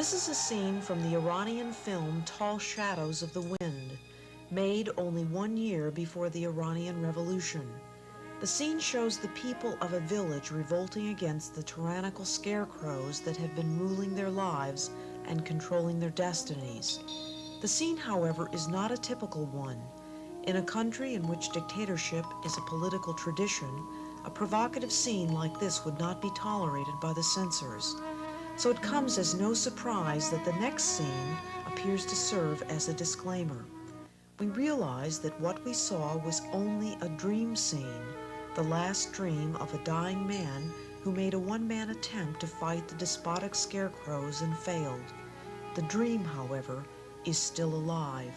This is a scene from the Iranian film Tall Shadows of the Wind, made only 1 year before the Iranian Revolution. The scene shows the people of a village revolting against the tyrannical scarecrows that have been ruling their lives and controlling their destinies. The scene, however, is not a typical one. In a country in which dictatorship is a political tradition, a provocative scene like this would not be tolerated by the censors. So it comes as no surprise that the next scene appears to serve as a disclaimer. We realize that what we saw was only a dream scene, the last dream of a dying man who made a one-man attempt to fight the despotic scarecrows and failed. The dream, however, is still alive.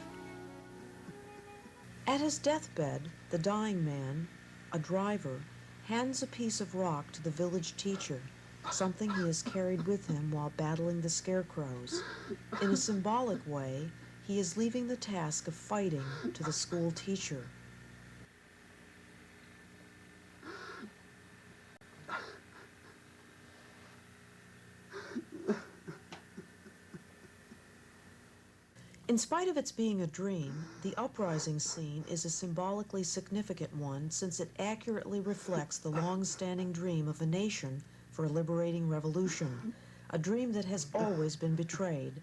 At his deathbed, the dying man, a driver, hands a piece of rock to the village teacher, something he has carried with him while battling the scarecrows. In a symbolic way, he is leaving the task of fighting to the school teacher. In spite of its being a dream, the uprising scene is a symbolically significant one since it accurately reflects the long-standing dream of a nation for a liberating revolution, a dream that has always been betrayed.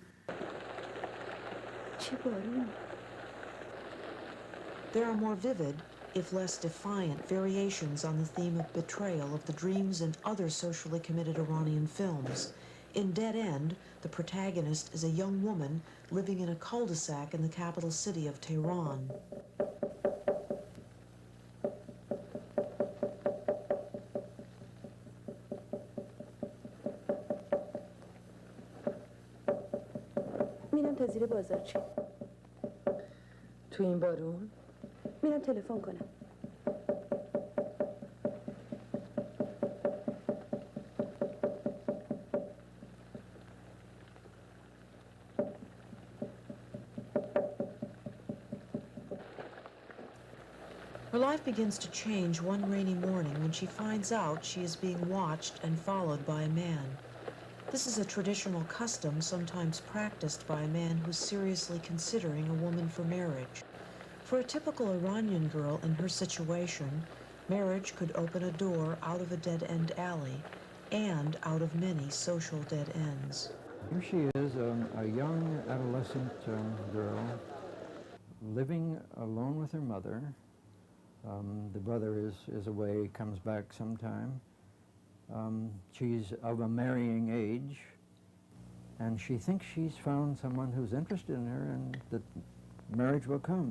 There are more vivid, if less defiant, variations on the theme of betrayal of the dreams in other socially committed Iranian films. In Dead End, the protagonist is a young woman living in a cul-de-sac in the capital city of Tehran. میرم تا زیر بازارچی. تو این بارون؟ میرم تلفن کنم. Her life begins to change one rainy morning when she finds out she is being watched and followed by a man. This is a traditional custom sometimes practiced by a man who's seriously considering a woman for marriage. For a typical Iranian girl in her situation, marriage could open a door out of a dead-end alley and out of many social dead ends. Here she is, a young adolescent girl living alone with her mother. The brother is away, comes back sometime. She's of a marrying age, and she thinks she's found someone who's interested in her and that marriage will come.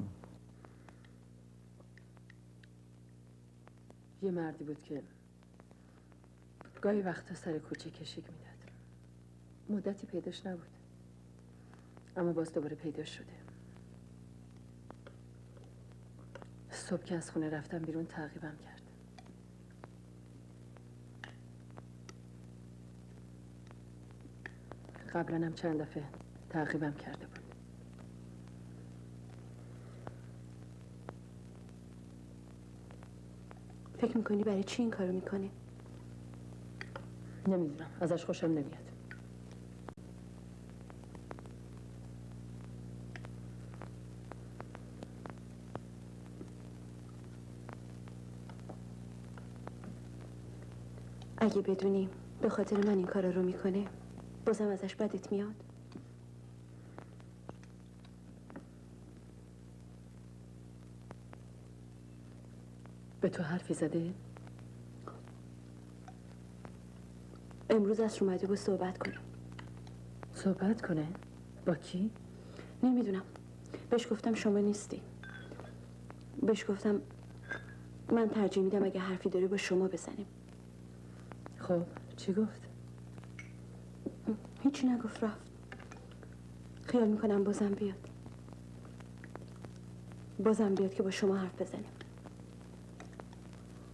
یه مردی بود که گاهی وقتا سر کوچه کشیک میداد. مدتی پیداش نبود، اما باز دوباره پیدا شده. صبح که از خونه رفتم بیرون تعقیبم کرد. قبلا هم چند دفعه تعقیبم کرده بود. فکر میکنی برای چی این کارو میکنه؟ نمیدونم، ازش خوشم نمیاد. اگه بدونی به خاطر من این کارا رو میکنه، بازم ازش بدت میاد؟ به تو حرفی زده؟ امروز از اومده بود صحبت کنه. صحبت کنه؟ با کی؟ نمیدونم. بهش گفتم شما نیستی. بهش گفتم من ترجیح میدم اگه حرفی داری با شما بزنیم. خب چی گفت؟ هیچی نگفت، رفت. خیال میکنم بازم بیاد. بازم بیاد که با شما حرف بزنیم.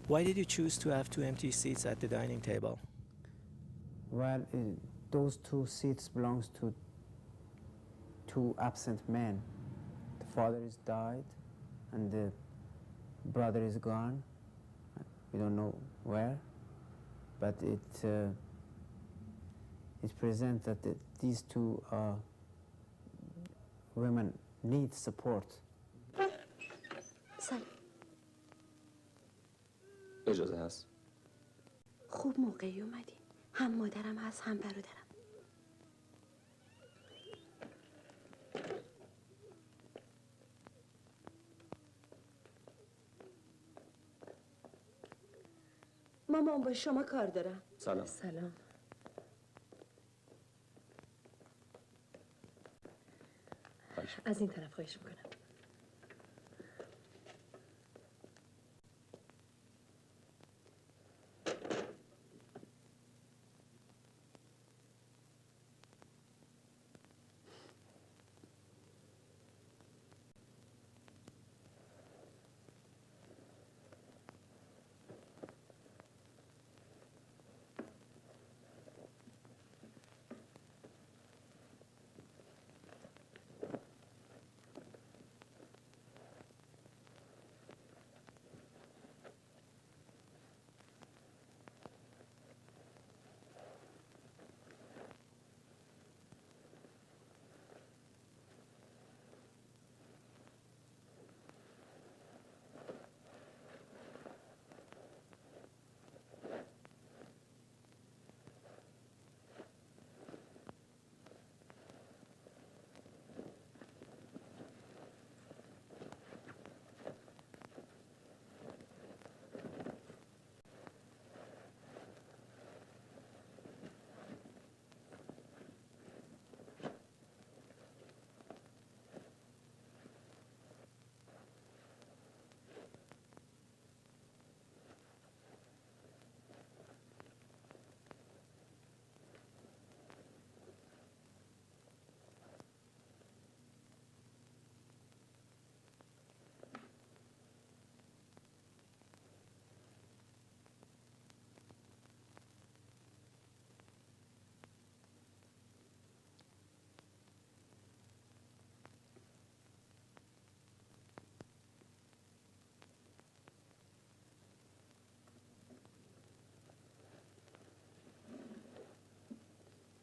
Why did you choose to have two empty seats at the dining table? Well, those two seats belongs to two absent men. The father is died, and the brother is gone. We don't know where, but it presents that these two women need support. سلام. اجازه هست؟ خوب موقعی اومدی. هم مادرم هست هم برادرم. مامان با شما کار دارم. سلام. سلام. از این طرف خواهش میکنم.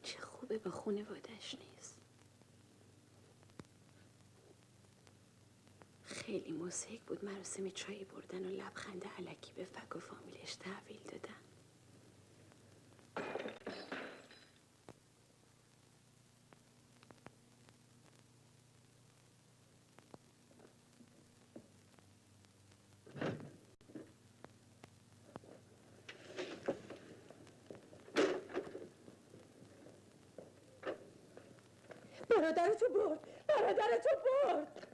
چه خوبه با خانواده‌اش نیست. خیلی مضحک بود مراسم چای بردن و لبخند الکی به فک و فامیلش تحویل دادن. برادرتو برد. برادرتو برد.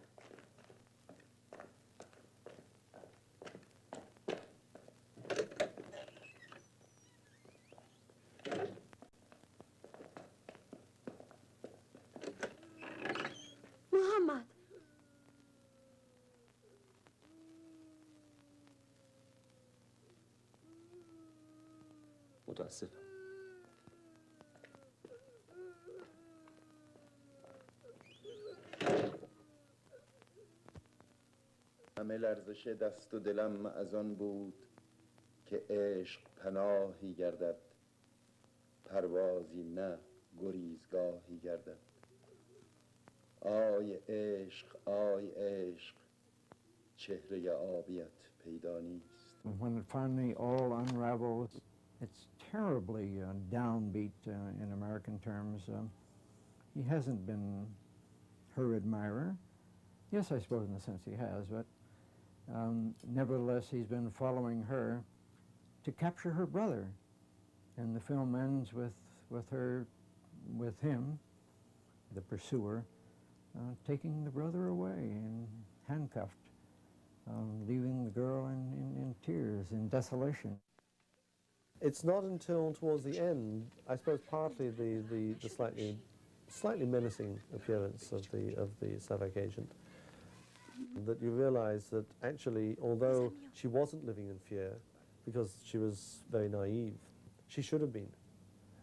محمد. متاسفم. همه لرزش دست و دلم از آن بود که عشق پناهی گردد، پروازی نه گریزگاهی گردد. آی عشق، آی عشق، چهره آبیت پیدا نیست. When it finally all unravels, it's terribly downbeat in American terms. He hasn't been her admirer. Yes, I suppose in a sense he has, but nevertheless he's been following her to capture her brother. And the film ends with him, the pursuer, taking the brother away and handcuffed, leaving the girl in tears, in desolation. It's not until towards the end, I suppose partly the slightly menacing appearance of the Slovak agent, that you realize that actually, although she wasn't living in fear, because she was very naive, she should have been.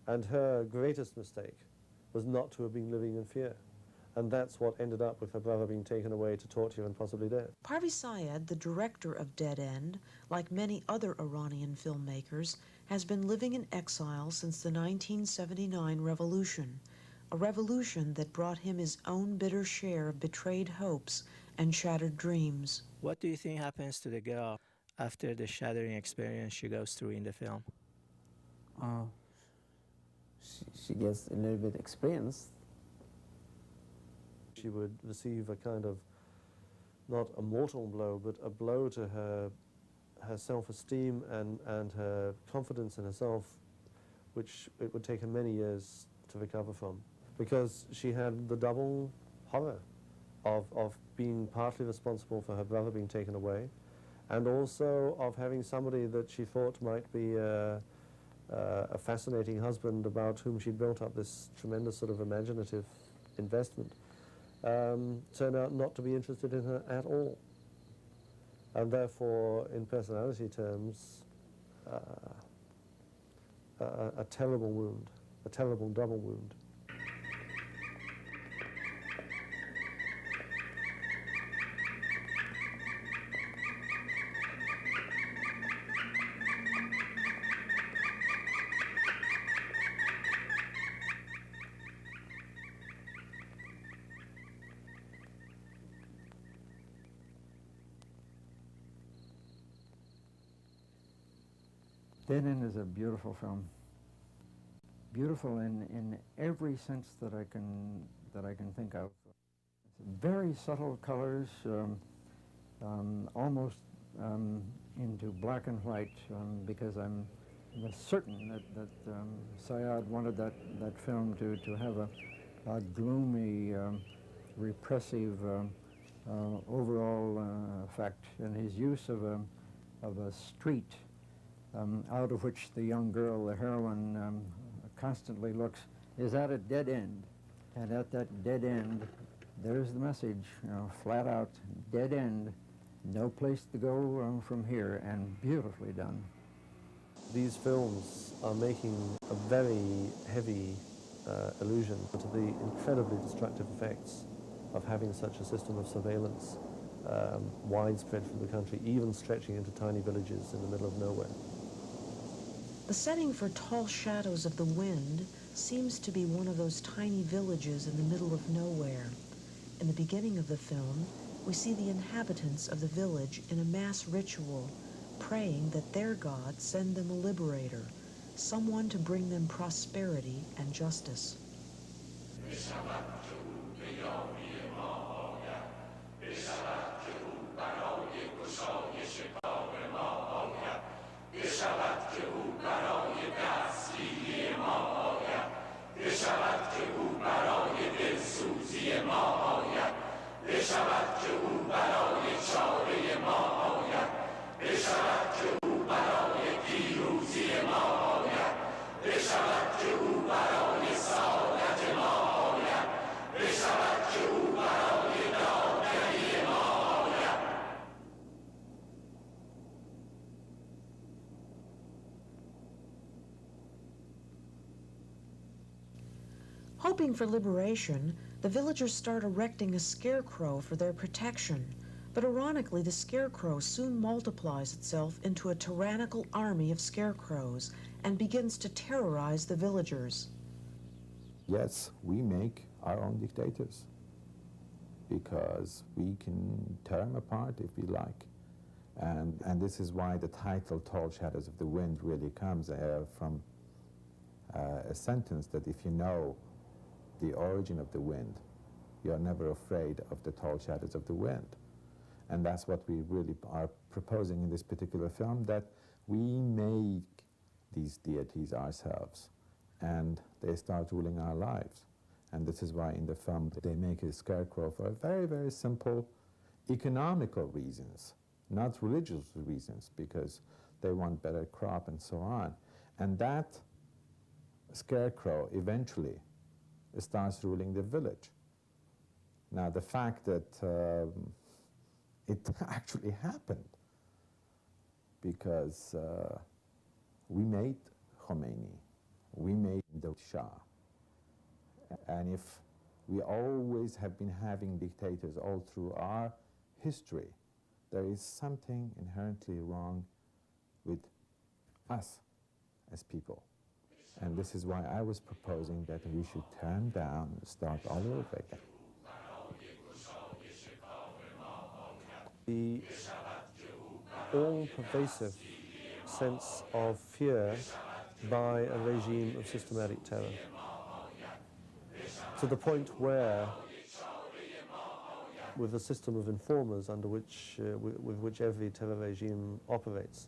And her greatest mistake was not to have been living in fear. And that's what ended up with her brother being taken away to torture and possibly death. Parvez Syed, the director of Dead End, like many other Iranian filmmakers, has been living in exile since the 1979 revolution, a revolution that brought him his own bitter share of betrayed hopes and shattered dreams. What do you think happens to the girl after the shattering experience she goes through in the film? She gets a little bit experience. She would receive a kind of, not a mortal blow, but a blow to her self-esteem and her confidence in herself, which it would take her many years to recover from, because she had the double horror of being partly responsible for her brother being taken away, and also of having somebody that she thought might be a fascinating husband about whom she'd built up this tremendous sort of imaginative investment, turn out not to be interested in her at all. And therefore, in personality terms, a terrible wound, a terrible double wound. Dead End is a beautiful film. Beautiful in every sense that I can think of. Very subtle colors, almost into black and white, because I'm certain that Syed wanted that film to have a gloomy, repressive overall effect, and his use of a street out of which the young girl, the heroine, constantly looks, is at a dead end. And at that dead end, there's the message, flat out, dead end, no place to go from here, and beautifully done. These films are making a very heavy allusion to the incredibly destructive effects of having such a system of surveillance widespread from the country, even stretching into tiny villages in the middle of nowhere. The setting for Tall Shadows of the Wind seems to be one of those tiny villages in the middle of nowhere. In the beginning of the film, we see the inhabitants of the village in a mass ritual, praying that their God send them a liberator, someone to bring them prosperity and justice. Hoping for liberation, the villagers start erecting a scarecrow for their protection. But ironically, the scarecrow soon multiplies itself into a tyrannical army of scarecrows and begins to terrorize the villagers. Yes, we make our own dictators because we can tear them apart if we like. And this is why the title Tall Shadows of the Wind really comes from a sentence that if you know the origin of the wind, you're never afraid of the tall shadows of the wind. And that's what we really are proposing in this particular film, that we make these deities ourselves and they start ruling our lives. And this is why in the film they make a scarecrow for very, very simple economical reasons, not religious reasons, because they want better crop and so on. And that scarecrow eventually starts ruling the village. Now, the fact that it actually happened because we made Khomeini, we made the Shah. And if we always have been having dictators all through our history, there is something inherently wrong with us as people. And this is why I was proposing that we should turn down, start all over again. The all-pervasive sense of fear by a regime of systematic terror, to the point where, with the system of informers under which, with which every terror regime operates,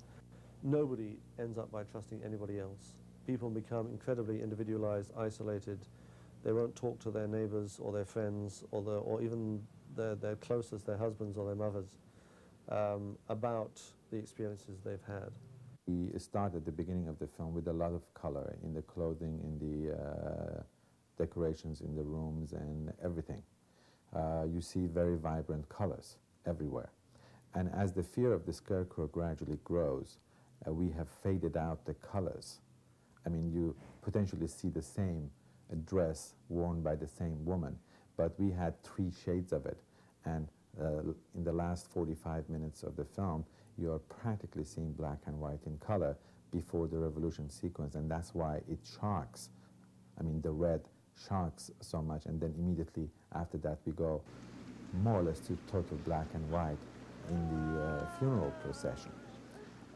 nobody ends up by trusting anybody else. People become incredibly individualized, isolated. They won't talk to their neighbors or their friends or even their closest, their husbands or their mothers, about the experiences they've had. We start at the beginning of the film with a lot of color in the clothing, in the decorations in the rooms and everything. You see very vibrant colors everywhere. And as the fear of the scarecrow gradually grows, we have faded out the colors. I mean, you potentially see the same dress worn by the same woman, but we had 3 shades of it. And in the last 45 minutes of the film, you're practically seeing black and white in color before the revolution sequence, and that's why it shocks. I mean, the red shocks so much, and then immediately after that we go more or less to total black and white in the funeral procession.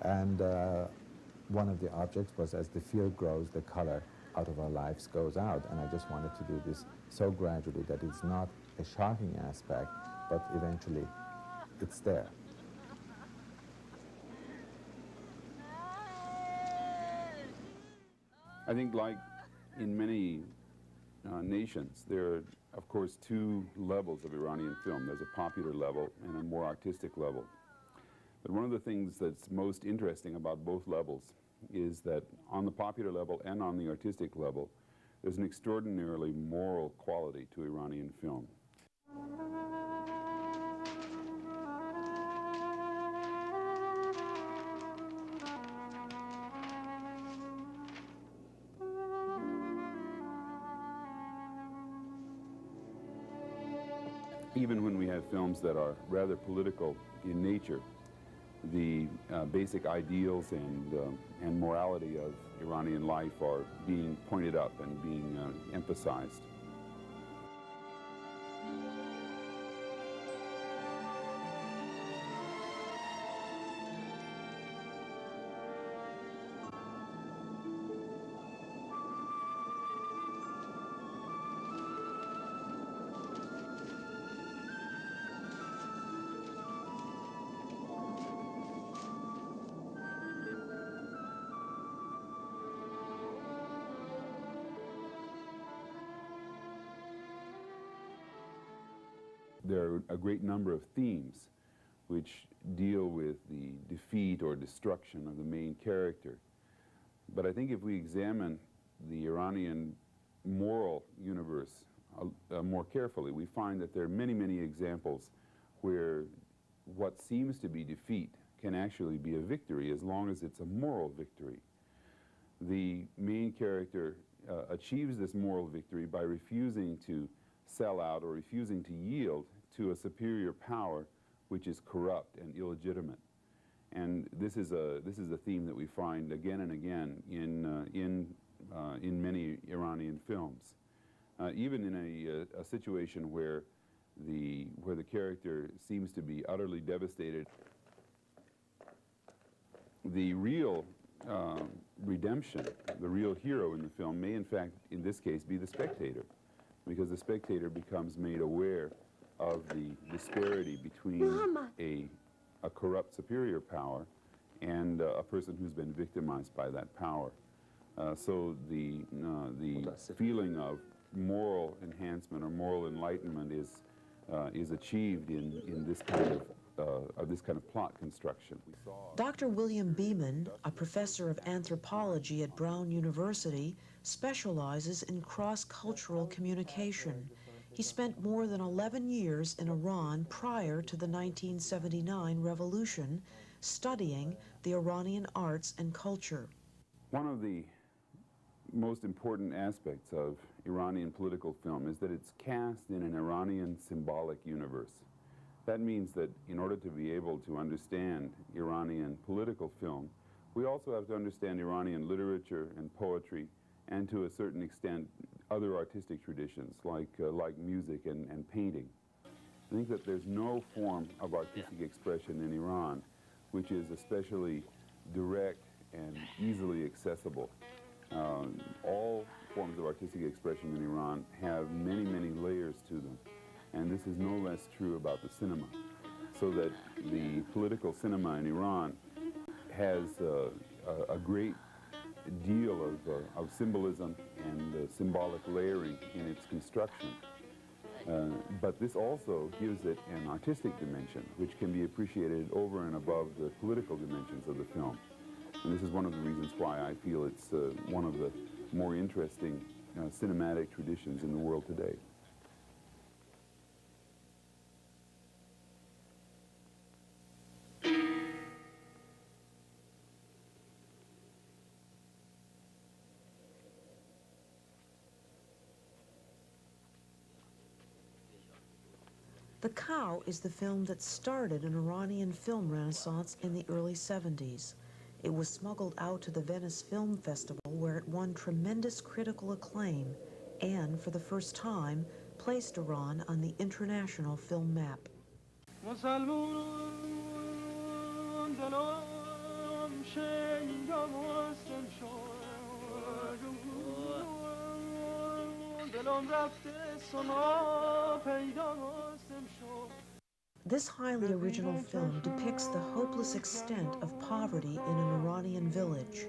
And one of the objects was, as the fear grows, the color out of our lives goes out, and I just wanted to do this so gradually that it's not a shocking aspect, but eventually it's there. I think, like in many nations, there are, of course, 2 levels of Iranian film. There's a popular level and a more artistic level. But one of the things that's most interesting about both levels is that on the popular level and on the artistic level, there's an extraordinarily moral quality to Iranian film. Even when we have films that are rather political in nature, the basic ideals and morality of Iranian life are being pointed up and being emphasized. There are a great number of themes which deal with the defeat or destruction of the main character. But I think if we examine the Iranian moral universe more carefully, we find that there are many, many examples where what seems to be defeat can actually be a victory as long as it's a moral victory. The main character achieves this moral victory by refusing to sell out or refusing to yield to a superior power which is corrupt and illegitimate. And this is a theme that we find again and again in many Iranian films. Even in a situation where the character seems to be utterly devastated, the real redemption, the real hero in the film may in fact, in this case, be the spectator, because the spectator becomes made aware of the disparity between a corrupt superior power and a person who's been victimized by that power. So the feeling of moral enhancement or moral enlightenment is achieved in this kind of plot construction. Dr. William Beeman, a professor of anthropology at Brown University, specializes in cross-cultural communication. He spent more than 11 years in Iran prior to the 1979 revolution, studying the Iranian arts and culture. One of the most important aspects of Iranian political film is that it's cast in an Iranian symbolic universe. That means that in order to be able to understand Iranian political film, We also have to understand Iranian literature and poetry, and to a certain extent, other artistic traditions like music and painting. I think that there's no form of artistic expression in Iran which is especially direct and easily accessible. All forms of artistic expression in Iran have many, many layers to them, and this is no less true about the cinema. So that the political cinema in Iran has a great deal of symbolism and symbolic layering in its construction. But this also gives it an artistic dimension, which can be appreciated over and above the political dimensions of the film. And this is one of the reasons why I feel it's one of the more interesting cinematic traditions in the world today. The Cow is the film that started an Iranian film renaissance in the early 70s. It was smuggled out to the Venice Film Festival, where it won tremendous critical acclaim and, for the first time, placed Iran on the international film map. This highly original film depicts the hopeless extent of poverty in an Iranian village.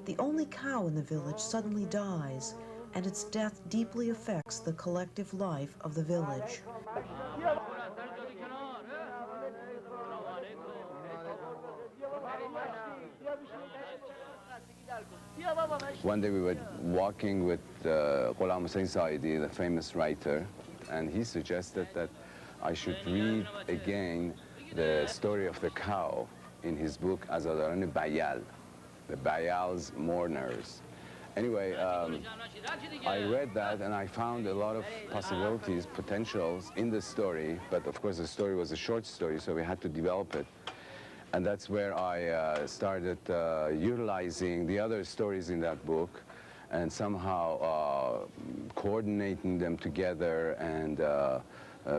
The only cow in the village suddenly dies, and its death deeply affects the collective life of the village. One day we were walking with Ghulam Hussein Saidi, the famous writer, and he suggested that I should read again the story of the cow in his book Azadarani Bayal, the Bayal's mourners. Anyway, I read that and I found a lot of possibilities, potentials in the story, but of course the story was a short story, so we had to develop it. And that's where I started utilizing the other stories in that book and somehow coordinating them together and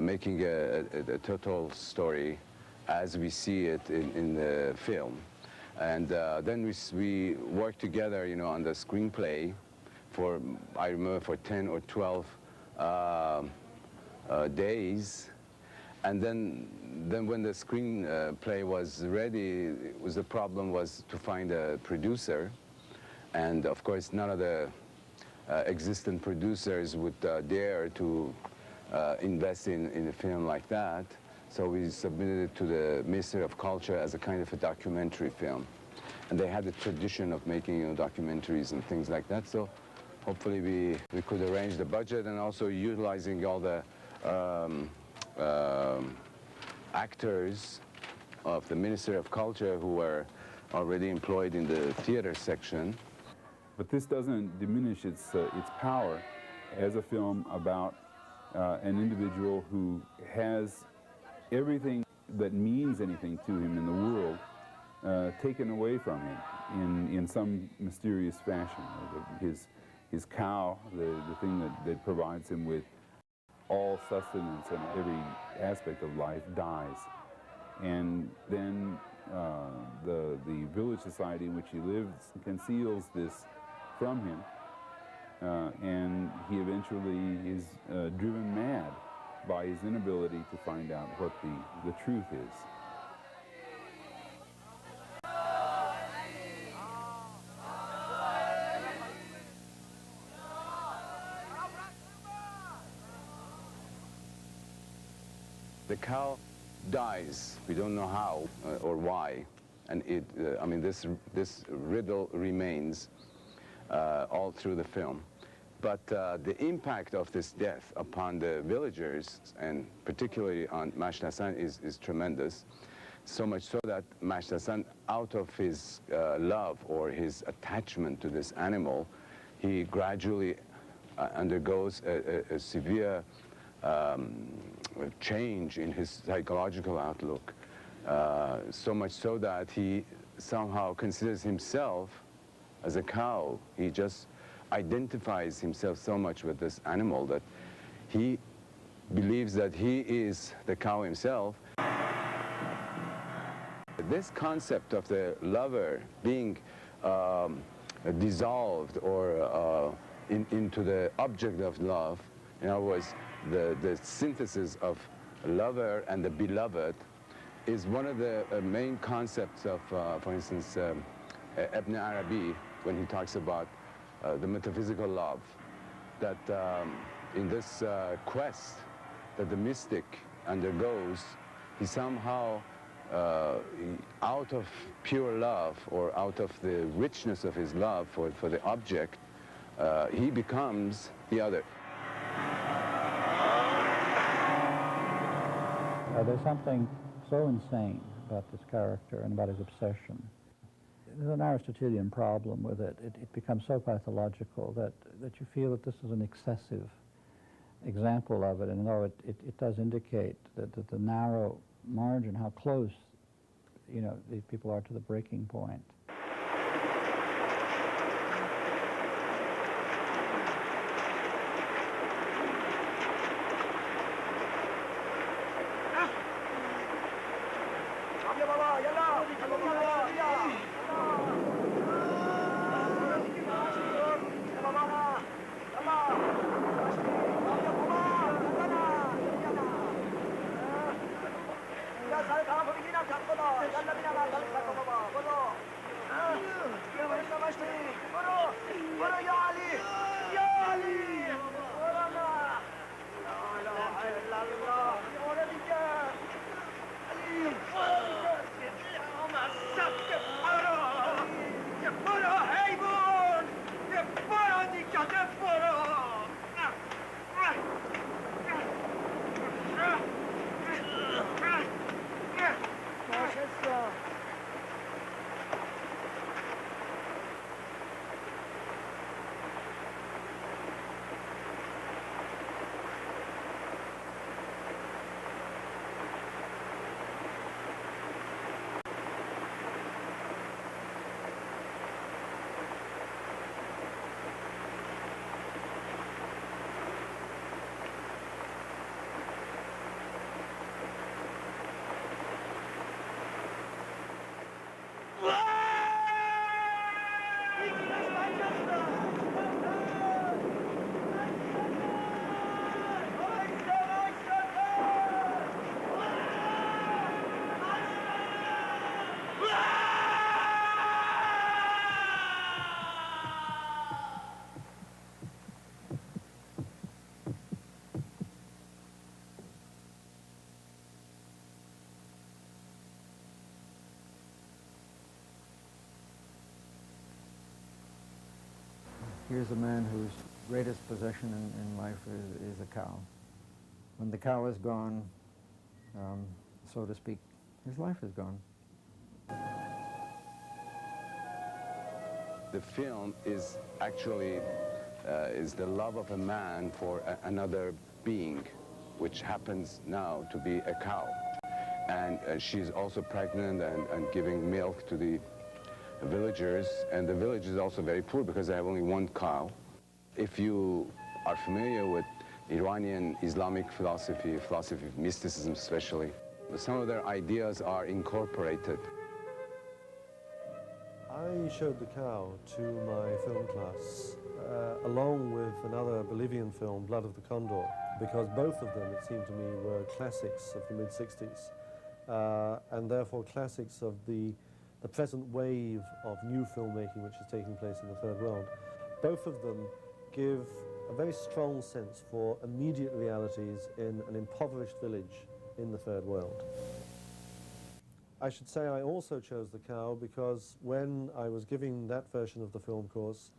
making a total story as we see it in the film. And then we worked together, you know, on the screenplay for, I remember, for 10 or 12 days. And then when the screenplay was ready, the problem was to find a producer. And of course, none of the existing producers would dare to invest in a film like that. So we submitted it to the Ministry of Culture as a kind of a documentary film. And they had a tradition of making, you know, documentaries and things like that. So hopefully we could arrange the budget and also utilizing all the actors of the Ministry of Culture who were already employed in the theater section. But this doesn't diminish its power as a film about an individual who has everything that means anything to him in the world taken away from him in some mysterious fashion. His cow, the thing that provides him with all sustenance and every aspect of life, dies. And then the village society in which he lives conceals this from him, and he eventually is driven mad by his inability to find out what the truth is. The cow dies. We don't know how or why, and I mean, this riddle remains all through the film. But the impact of this death upon the villagers, and particularly on Masht Hasan, is tremendous. So much so that Masht Hasan, out of his love or his attachment to this animal, he gradually undergoes a severe change in his psychological outlook. So much so that he somehow considers himself as a cow. He just identifies himself so much with this animal that he believes that he is the cow himself. This concept of the lover being dissolved or into the object of love, in other words, the synthesis of lover and the beloved, is one of the main concepts of, for instance, Ibn Arabi, when he talks about the metaphysical love, that in this quest that the mystic undergoes, he somehow, out of pure love or out of the richness of his love for the object, he becomes the other. There's something so insane about this character and about his obsession. There's an Aristotelian problem with it. It becomes so pathological that you feel that this is an excessive example of it, and though it does indicate that the narrow margin, how close, these people are to the breaking point. Here's a man whose greatest possession in life is a cow. When the cow is gone, so to speak, his life is gone. The film is actually is the love of a man for another being, which happens now to be a cow. And she's also pregnant and giving milk to the villagers, and the village is also very poor because they have only one cow. If you are familiar with Iranian Islamic philosophy of mysticism especially, some of their ideas are incorporated. I showed the cow to my film class along with another Bolivian film, Blood of the Condor, because both of them, it seemed to me, were classics of the mid-60s, and therefore classics of the present wave of new filmmaking which is taking place in the Third World. Both of them give a very strong sense for immediate realities in an impoverished village in the Third World. I should say I also chose the cow because when I was giving that version of the film course,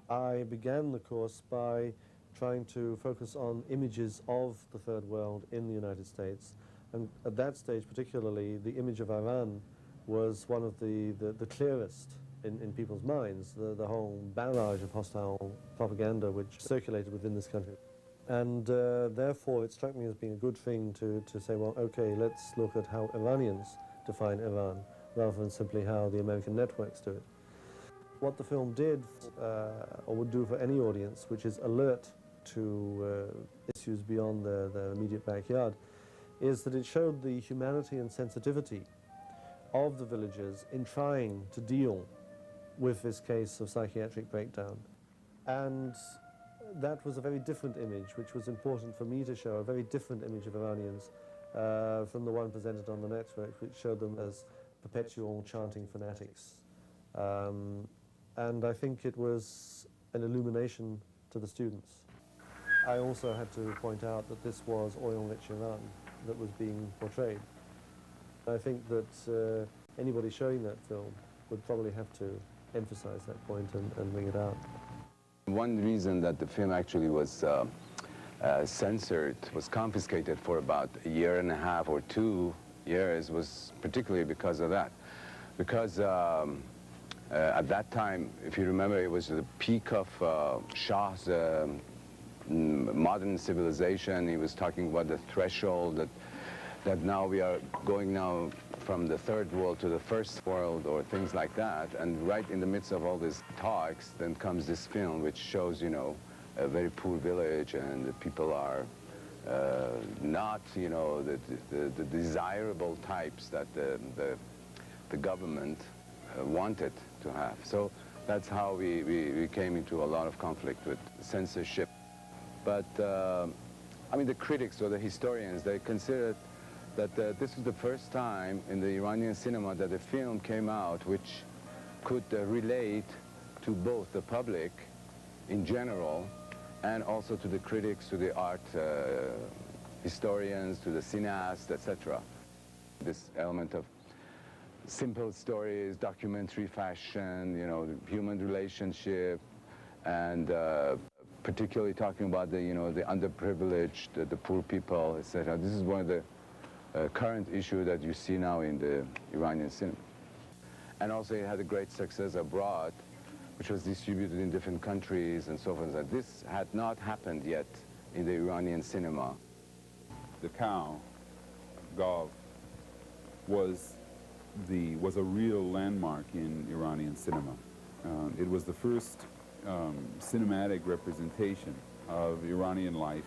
I began the course by trying to focus on images of the Third World in the United States. And at that stage particularly, the image of Iran was one of the clearest in people's minds, the whole barrage of hostile propaganda which circulated within this country. And therefore it struck me as being a good thing to say, well, okay, let's look at how Iranians define Iran rather than simply how the American networks do it. What the film did, or would do for any audience, which is alert to issues beyond their immediate backyard, is that it showed the humanity and sensitivity of the villagers in trying to deal with this case of psychiatric breakdown. And that was a very different image, which was important for me to show, a very different image of Iranians from the one presented on the network, which showed them as perpetual chanting fanatics. And I think it was an illumination to the students. I also had to point out that this was oil-rich Iran that was being portrayed. I think that anybody showing that film would probably have to emphasize that point and bring it out. One reason that the film actually was censored, was confiscated for about a year and a half or 2 years, was particularly because of that. Because at that time, if you remember, it was the peak of Shah's modern civilization. He was talking about the threshold that now we are going now from the third world to the first world, or things like that. And right in the midst of all these talks, then comes this film, which shows, you know, a very poor village, and the people are not, you know, the desirable types that the government wanted to have. So that's how we came into a lot of conflict with censorship. But, I mean, the critics or the historians, they considered that this was the first time in the Iranian cinema that a film came out which could relate to both the public in general and also to the critics, to the art historians, to the cineasts, etc. This element of simple stories, documentary fashion, you know, human relationship, and particularly talking about the, you know, the underprivileged, the poor people, etc. This is one of the current issue that you see now in the Iranian cinema. And also it had a great success abroad, which was distributed in different countries and so forth. This had not happened yet in the Iranian cinema. The cow, Gov, was a real landmark in Iranian cinema. It was the first cinematic representation of Iranian life,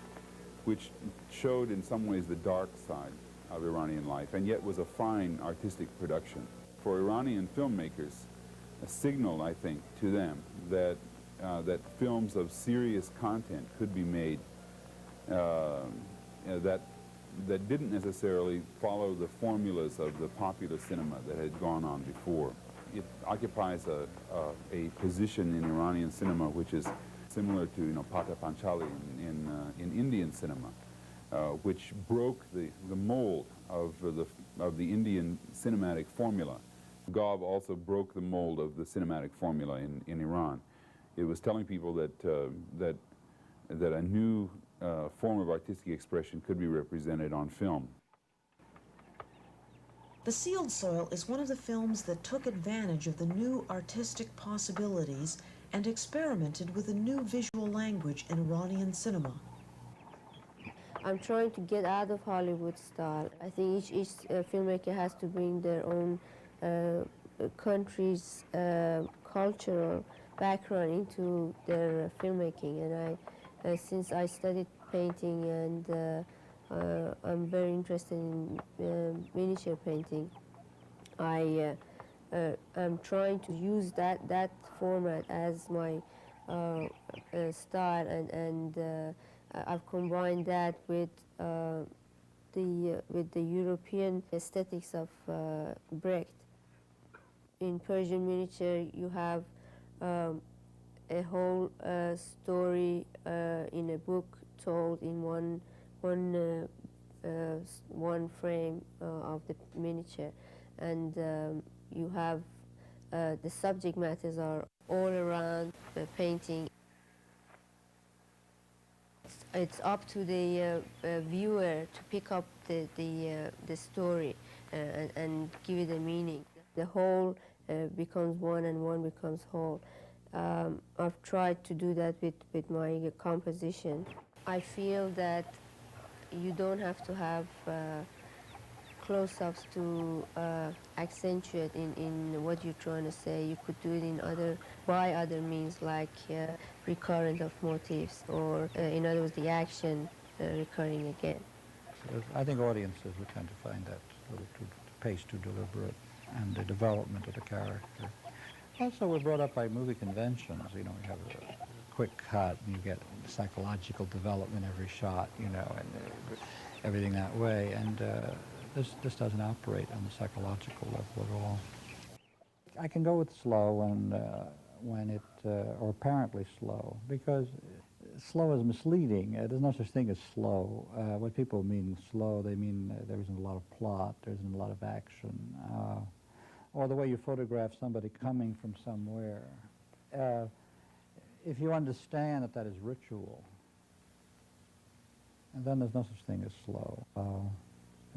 which showed in some ways the dark side of Iranian life, and yet was a fine artistic production. For Iranian filmmakers, a signal, I think, to them that films of serious content could be made that didn't necessarily follow the formulas of the popular cinema that had gone on before. It occupies a position in Iranian cinema which is similar to, you know, Pata Panchali in Indian cinema, which broke the mold of the Indian cinematic formula. Gov also broke the mold of the cinematic formula in Iran. It was telling people that a new form of artistic expression could be represented on film. The Sealed Soil is one of the films that took advantage of the new artistic possibilities and experimented with a new visual language in Iranian cinema. I'm trying to get out of Hollywood style. I think each filmmaker has to bring their own country's cultural background into their filmmaking. And since I studied painting and I'm very interested in miniature painting, I'm trying to use that format as my style, and I've combined that with the European aesthetics of Brecht. In Persian miniature, you have a whole story in a book told in one frame of the miniature, and you have the subject matters are all around the painting. It's up to the viewer to pick up the story and give it a meaning. The whole becomes one and one becomes whole. I've tried to do that with my composition. I feel that you don't have to have close-ups to accentuate in what you're trying to say. You could do it in by other means, like recurrent of motifs, or in other words, the action recurring again. I think audiences would tend to find that a little too pace too deliberate, and the development of the character. Also, we're brought up by movie conventions. You know, you have a quick cut, and you get psychological development every shot. You know, and everything that way. And this doesn't operate on the psychological level at all. I can go with slow when it or apparently slow, because slow is misleading. There's no such thing as slow. What people mean slow, they mean there isn't a lot of plot, there isn't a lot of action, or the way you photograph somebody coming from somewhere. If you understand that that is ritual, and then there's no such thing as slow.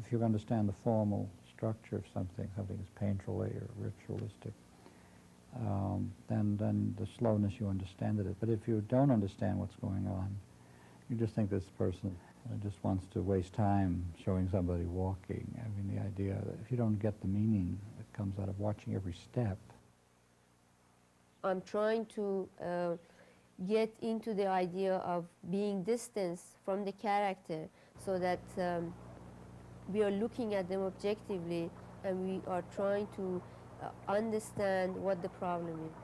If you understand the formal structure of something is painterly or ritualistic, then the slowness, you understand it. But if you don't understand what's going on, you just think this person just wants to waste time showing somebody walking. I mean, the idea that if you don't get the meaning that comes out of watching every step. I'm trying to get into the idea of being distanced from the character, so that we are looking at them objectively, and we are trying to understand what the problem is.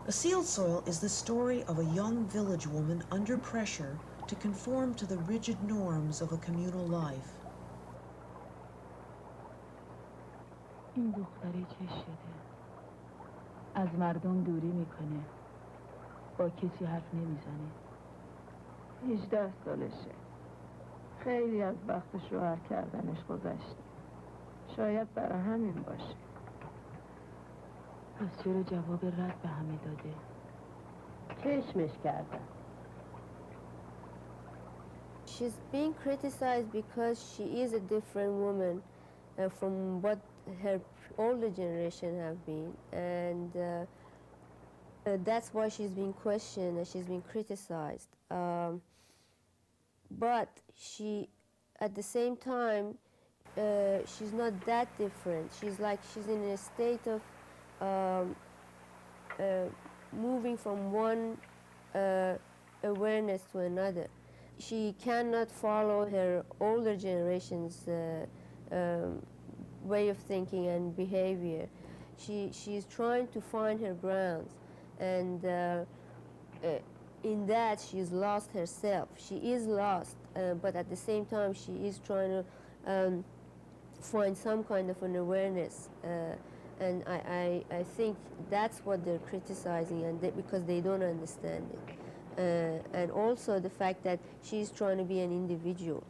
A Sealed Soil is the story of a young village woman under pressure to conform to the rigid norms of a communal life. این دختره چه شده؟ از مردم دوری میکنه. با کسی حرف نمیزنه. 18 سالشه. خیلی از وقت شوهر کردنش گذشته. شاید برای همین باشه. پس چرا جواب رد به همه داده؟ چشمش کردن. She's being criticized because she is a different woman from what her older generation have been, and that's why she's being questioned and she's being criticized. But she, at the same time, she's not that different. She's in a state of moving from one awareness to another. She cannot follow her older generation's way of thinking and behavior. She's trying to find her grounds, and in that she's lost herself. She is lost, but at the same time she is trying to find some kind of an awareness, and I think that's what they're criticizing, and because they don't understand it. And also the fact that she's trying to be an individual.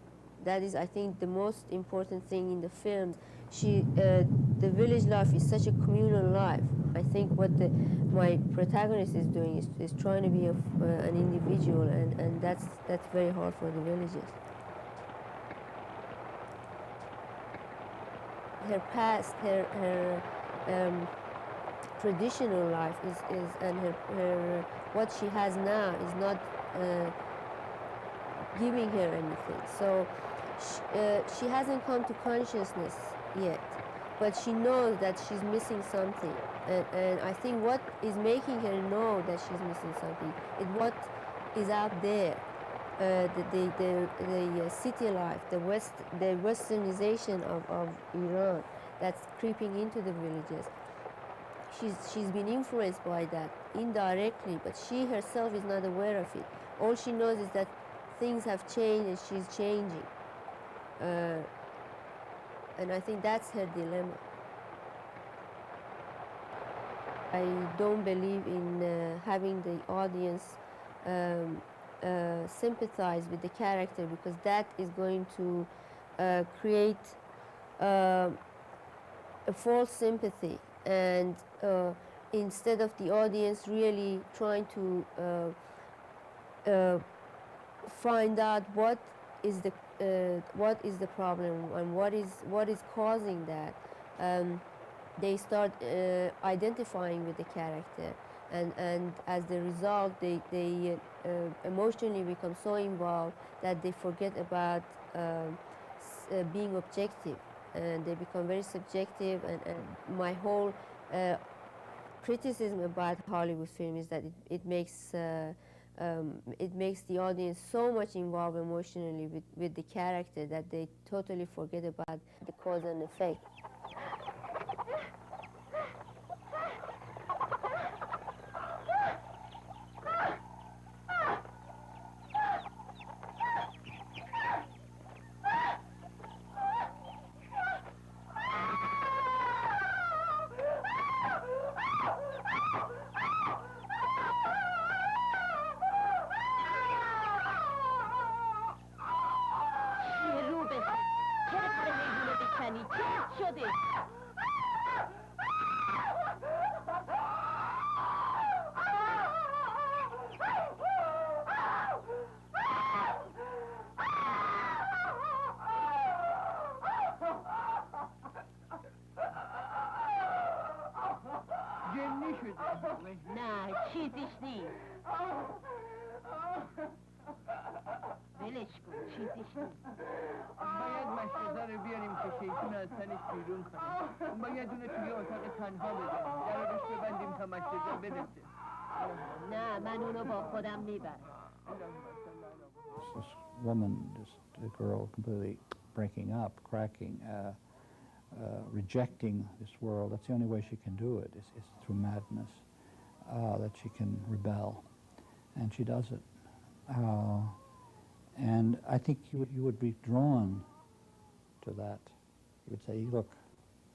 That is, I think, the most important thing in the film. The village life is such a communal life. I think what my protagonist is doing is trying to be an individual, and that's very hard for the villagers. Her past, her traditional life is and her what she has now is not giving her anything. So she hasn't come to consciousness yet, but she knows that she's missing something, and I think what is making her know that she's missing something is what is out there, the city life, the westernization of Iran that's creeping into the villages. She's been influenced by that indirectly, but she herself is not aware of it. All she knows is that things have changed and she's changing. And I think that's her dilemma. I don't believe in having the audience sympathize with the character, because that is going to create a false sympathy, and instead of the audience really trying to find out what is the problem and what is causing that, they start identifying with the character, and as the result they emotionally become so involved that they forget about being objective, and they become very subjective, and my whole criticism about Hollywood film is that it makes the audience so much involved emotionally with the character that they totally forget about the cause and effect. نه چیزیش نیست ولش کن چیزیش نیست باید مشرزه رو بیاریم که شیطون از تنش بیرون کنه باید اونو توی اتاق تنها بذاریم در روش ببندیم تا مشرزه برسه نه من اونو با خودم میبرم This woman, just a girl, completely breaking up, cracking, rejecting this world. That's the only way she can do it, is through madness, that she can rebel. And she does it. And I think you would be drawn to that. You would say, look,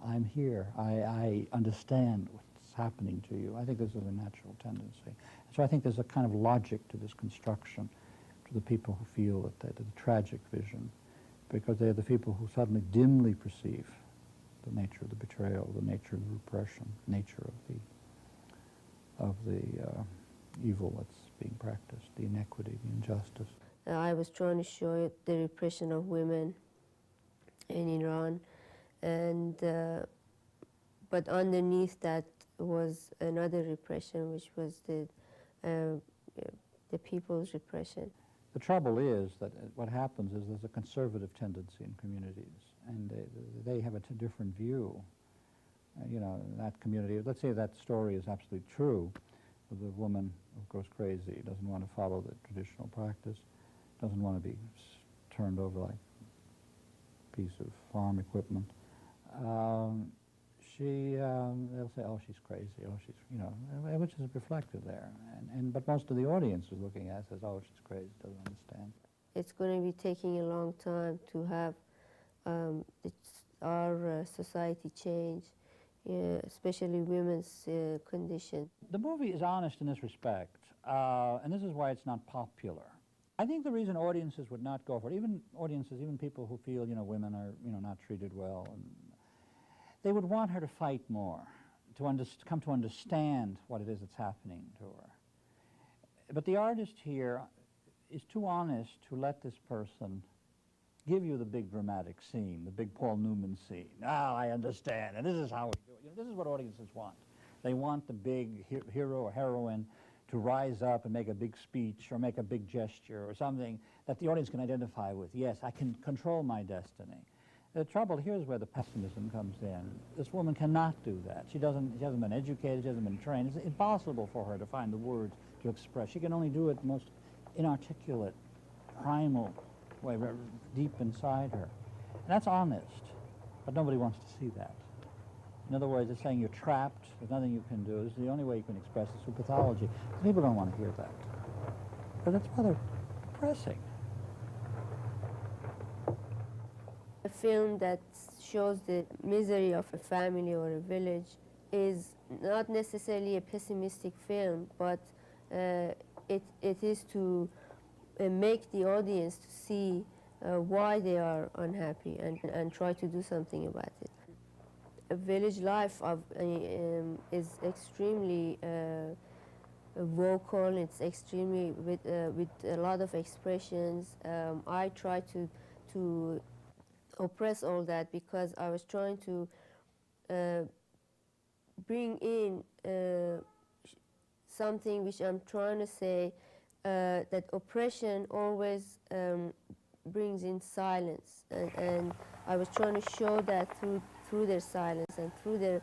I'm here. I understand what's happening to you. I think this is a natural tendency. So I think there's a kind of logic to this construction to the people who feel that the tragic vision, because they're the people who suddenly dimly perceive the nature of the betrayal, the nature of the repression, nature of the evil that's being practiced, the inequity, the injustice. I was trying to show the repression of women in Iran, and but underneath that was another repression, which was the people's repression. The trouble is that what happens is there's a conservative tendency in communities, and they have a different view. You know, that community, let's say that story is absolutely true, with a woman who goes crazy, doesn't want to follow the traditional practice, doesn't want to be turned over like a piece of farm equipment. They'll say, oh, she's crazy, oh, she's, you know, which is reflected there. But most of the audience is looking at it says, oh, she's crazy, doesn't understand. It's going to be taking a long time to have our society change, especially women's condition. The movie is honest in this respect, and this is why it's not popular. I think the reason audiences would not go for it, even audiences, even people who feel, you know, women are, you know, not treated well, and they would want her to fight more, to come to understand what it is that's happening to her. But the artist here is too honest to let this person give you the big dramatic scene, the big Paul Newman scene. Ah, I understand, and this is how we do it. You know, this is what audiences want. They want the big hero or heroine to rise up and make a big speech or make a big gesture or something that the audience can identify with. Yes, I can control my destiny. The trouble here is where the pessimism comes in. This woman cannot do that. She hasn't been educated, she hasn't been trained. It's impossible for her to find the words to express. She can only do it most inarticulate, primal way, deep inside her. And that's honest, but nobody wants to see that. In other words, it's saying you're trapped, there's nothing you can do. This is the only way you can express it through pathology. People don't want to hear that. But that's rather depressing. A film that shows the misery of a family or a village is not necessarily a pessimistic film, but it is to make the audience to see why they are unhappy and try to do something about it. A village life is extremely vocal. It's extremely with a lot of expressions. I try to oppress all that because I was trying to bring in something which I'm trying to say, that oppression always brings in silence, and I was trying to show that through their silence and through their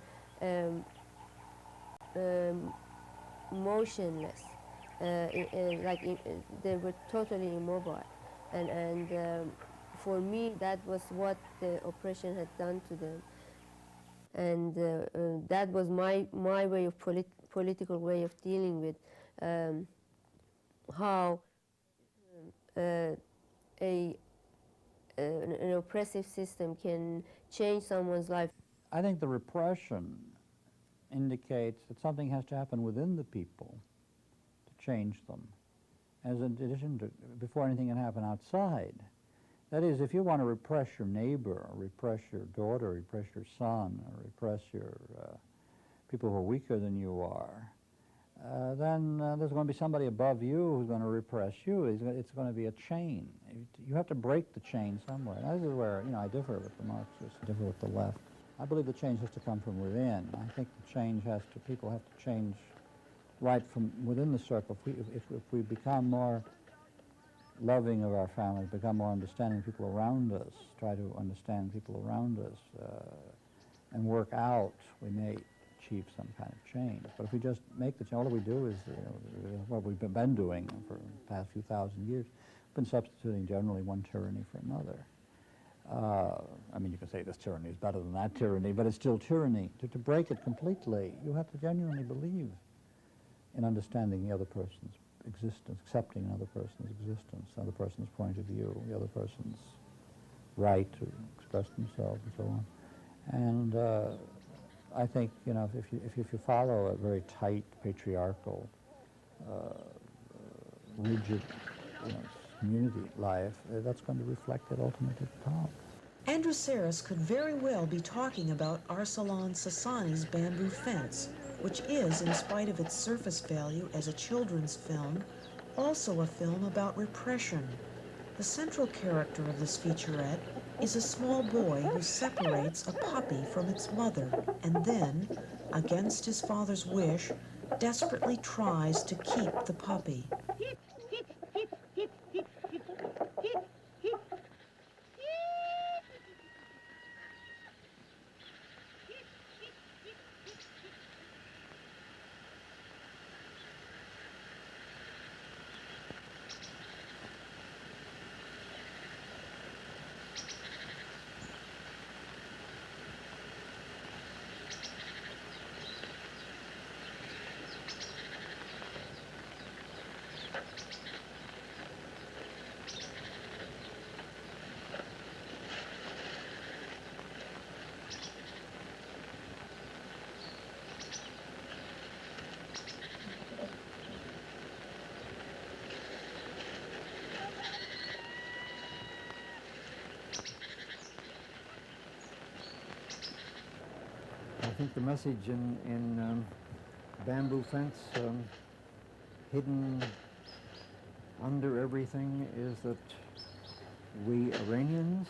motionless, they were totally immobile, and for me that was what the oppression had done to them, and that was my way of political way of dealing with how an oppressive system can change someone's life. I think the repression indicates that something has to happen within the people to change them, as in addition to before anything can happen outside. That is, if you want to repress your neighbor, or repress your daughter, or repress your son, or repress your people who are weaker than you are, then there's going to be somebody above you who's going to repress you. It's going to be a chain. You have to break the chain somewhere. And this is where, I differ with the Marxists, differ with the left. I believe the change has to come from within. I think the change people have to change right from within the circle. If we become more loving of our families, become more understanding of people around us, try to understand people around us, and work out, we may achieve some kind of change. But if we just make the change, all we do is what we've been doing for the past few thousand years, been substituting generally one tyranny for another. I mean, you can say this tyranny is better than that tyranny, but it's still tyranny. To break it completely, you have to genuinely believe in understanding the other person's existence, accepting another person's existence, another person's point of view, the other person's right to express themselves and so on. And I think, if you follow a very tight, patriarchal, rigid, community life, that's going to reflect it ultimately at the top. Andrew Saris could very well be talking about Arsalan Sassani's Bamboo Fence, which is, in spite of its surface value as a children's film, also a film about repression. The central character of this featurette is a small boy who separates a puppy from its mother and then, against his father's wish, desperately tries to keep the puppy. I think the message in Bamboo Fence, hidden under everything, is that we Iranians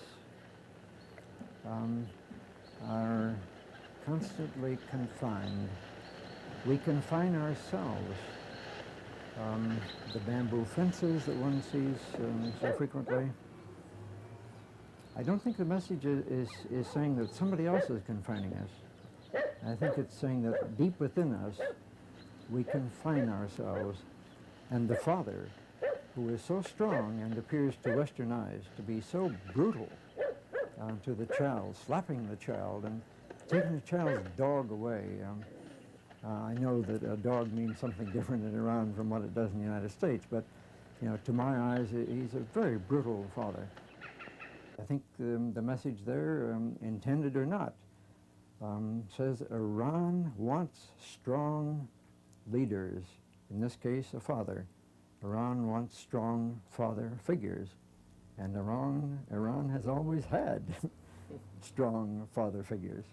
are constantly confined. We confine ourselves. The bamboo fences that one sees so frequently. I don't think the message is saying that somebody else is confining us. I think it's saying that deep within us, we confine ourselves, and the father, who is so strong and appears to Western eyes to be so brutal to the child, slapping the child and taking the child's dog away. I know that a dog means something different in Iran from what it does in the United States, but to my eyes, he's a very brutal father. I think the message there, intended or not, says Iran wants strong leaders, in this case a father. Iran wants strong father figures, and Iran has always had strong father figures.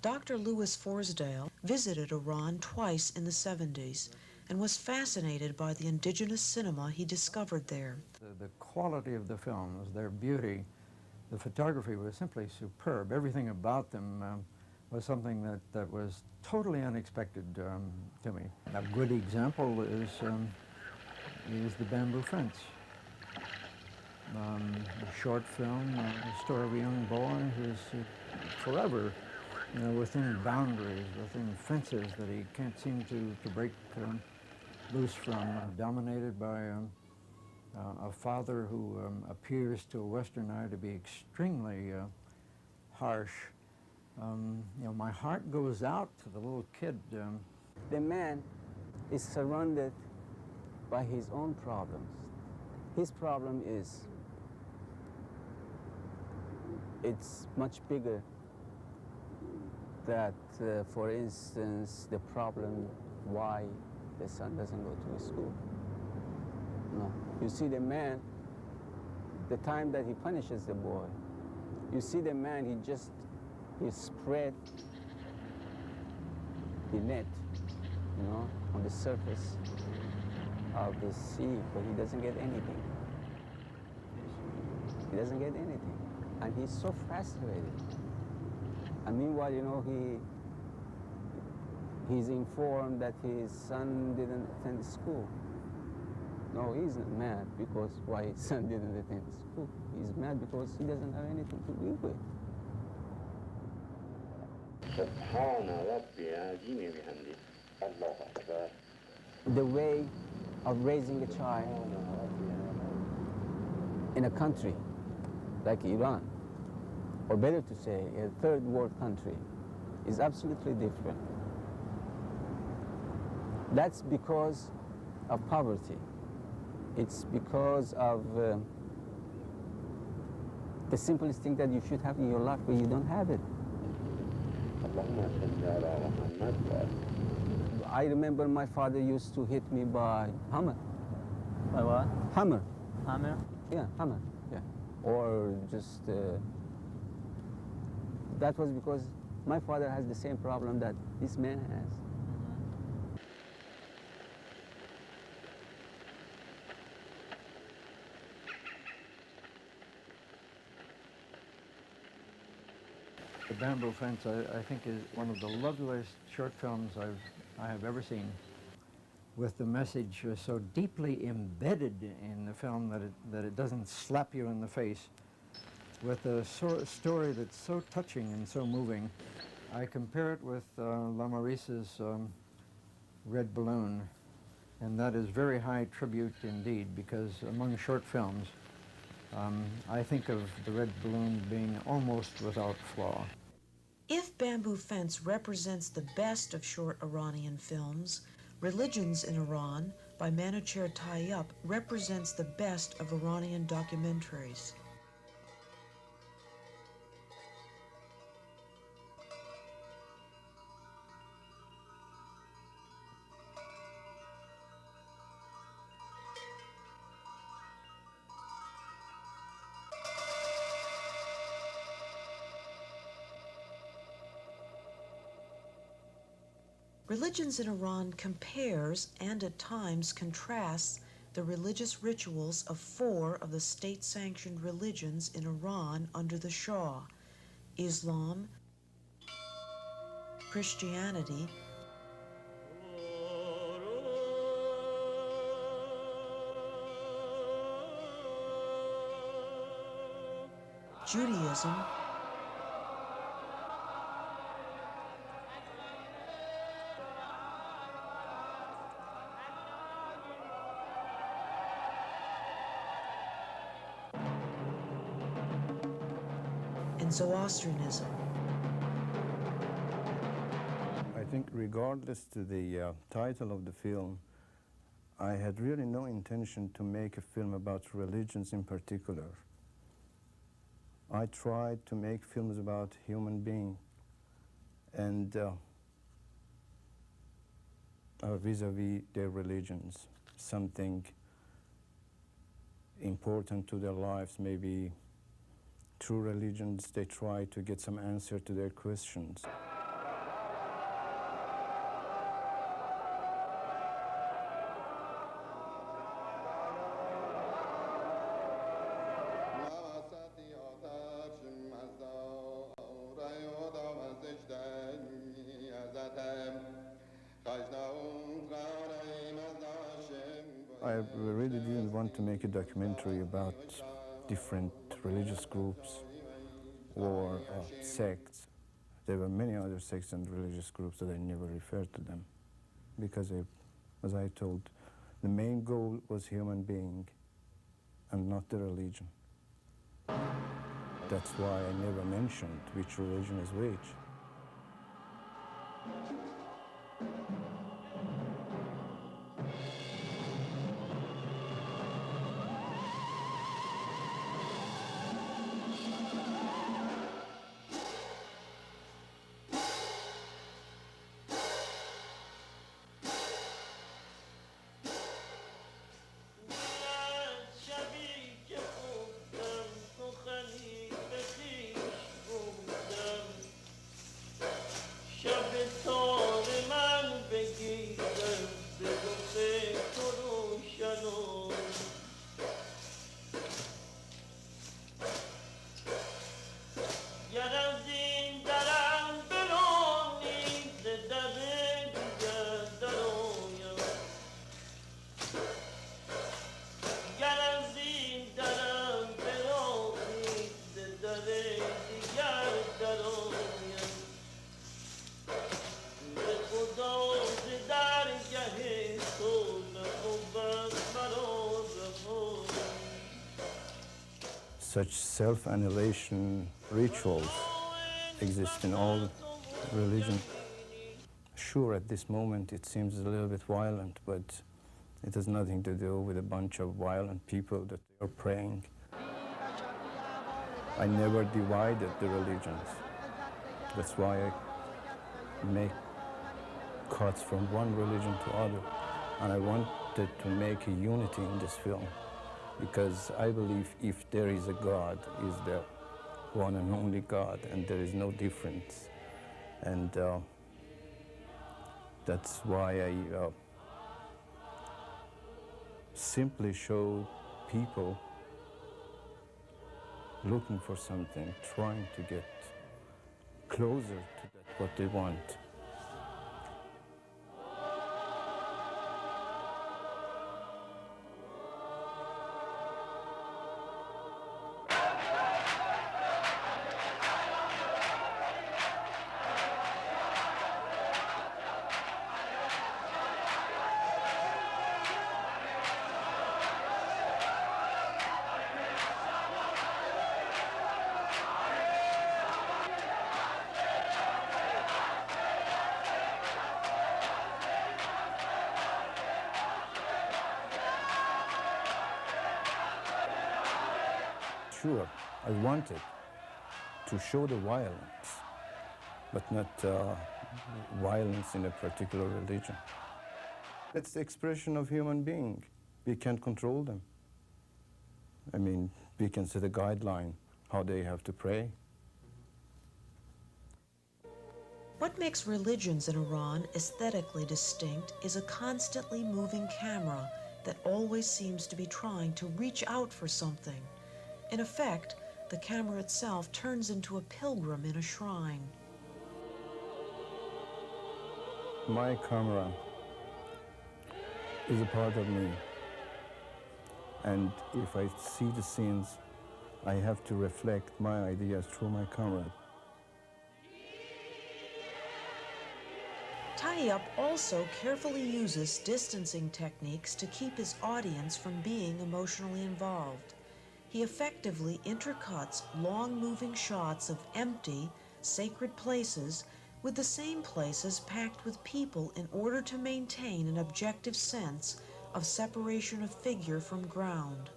Dr. Louis Forsdale visited Iran twice in the 70s and was fascinated by the indigenous cinema he discovered there. The quality of the films, their beauty, the photography was simply superb. Everything about them was something that was totally unexpected to me. A good example is The Bamboo Fence. A short film, the story of a young boy who's forever, within boundaries, within fences that he can't seem to break loose from, dominated by a father who appears to a Western eye to be extremely harsh. My heart goes out to the little kid. The man is surrounded by his own problems. His problem is, it's much bigger that, for instance, the problem why the son doesn't go to school. No. You see the man, the time that he punishes the boy, you see the man, he spread the net, on the surface of the sea, but he doesn't get anything. He doesn't get anything. And he's so frustrated. And meanwhile, he's informed that his son didn't attend school. No, he's not mad because why his son didn't attend school. He's mad because he doesn't have anything to live with. The way of raising a child in a country like Iran, or better to say, a third world country, is absolutely different. That's because of poverty. It's because of the simplest thing that you should have in your life, but you don't have it. I remember my father used to hit me by hammer. By what? Hammer. Hammer? Yeah, hammer. Yeah. Or just, that was because my father has the same problem that this man has. The Bamboo Fence, I think, is one of the loveliest short films I have ever seen, with the message so deeply embedded in the film that it doesn't slap you in the face, with a story that's so touching and so moving. I compare it with Lamarice's Red Balloon, and that is very high tribute indeed, because among short films, I think of The Red Balloon being almost without flaw. If Bamboo Fence represents the best of short Iranian films, Religions in Iran by Manucher Tayyip represents the best of Iranian documentaries. Religions in Iran compares and at times contrasts the religious rituals of 4 of the state-sanctioned religions in Iran under the Shah: Islam, Christianity, Judaism, and Zoroastrianism. I think regardless to the title of the film, I had really no intention to make a film about religions in particular. I tried to make films about human beings and vis-a-vis their religions, something important to their lives, maybe through religions they try to get some answer to their questions. I really didn't want to make a documentary about different religious groups or sects. There were many other sects and religious groups that I never referred to them because, as I told, the main goal was human being and not the religion. That's why I never mentioned which religion is which. Such self-annihilation rituals exist in all religions. Sure, at this moment it seems a little bit violent, but it has nothing to do with a bunch of violent people that are praying. I never divided the religions. That's why I make cuts from one religion to other. And I wanted to make a unity in this film, because I believe if there is a God, is the one and only God, and there is no difference. And that's why I simply show people looking for something, trying to get closer to that, what they want. Sure, I wanted to show the violence, but not violence in a particular religion. It's the expression of human being. We can't control them. I mean, we can set a guideline how they have to pray. What makes religions in Iran aesthetically distinct is a constantly moving camera that always seems to be trying to reach out for something. In effect, the camera itself turns into a pilgrim in a shrine. My camera is a part of me. And if I see the scenes, I have to reflect my ideas through my camera. Tayyip also carefully uses distancing techniques to keep his audience from being emotionally involved. He effectively intercuts long-moving shots of empty, sacred places with the same places packed with people in order to maintain an objective sense of separation of figure from ground.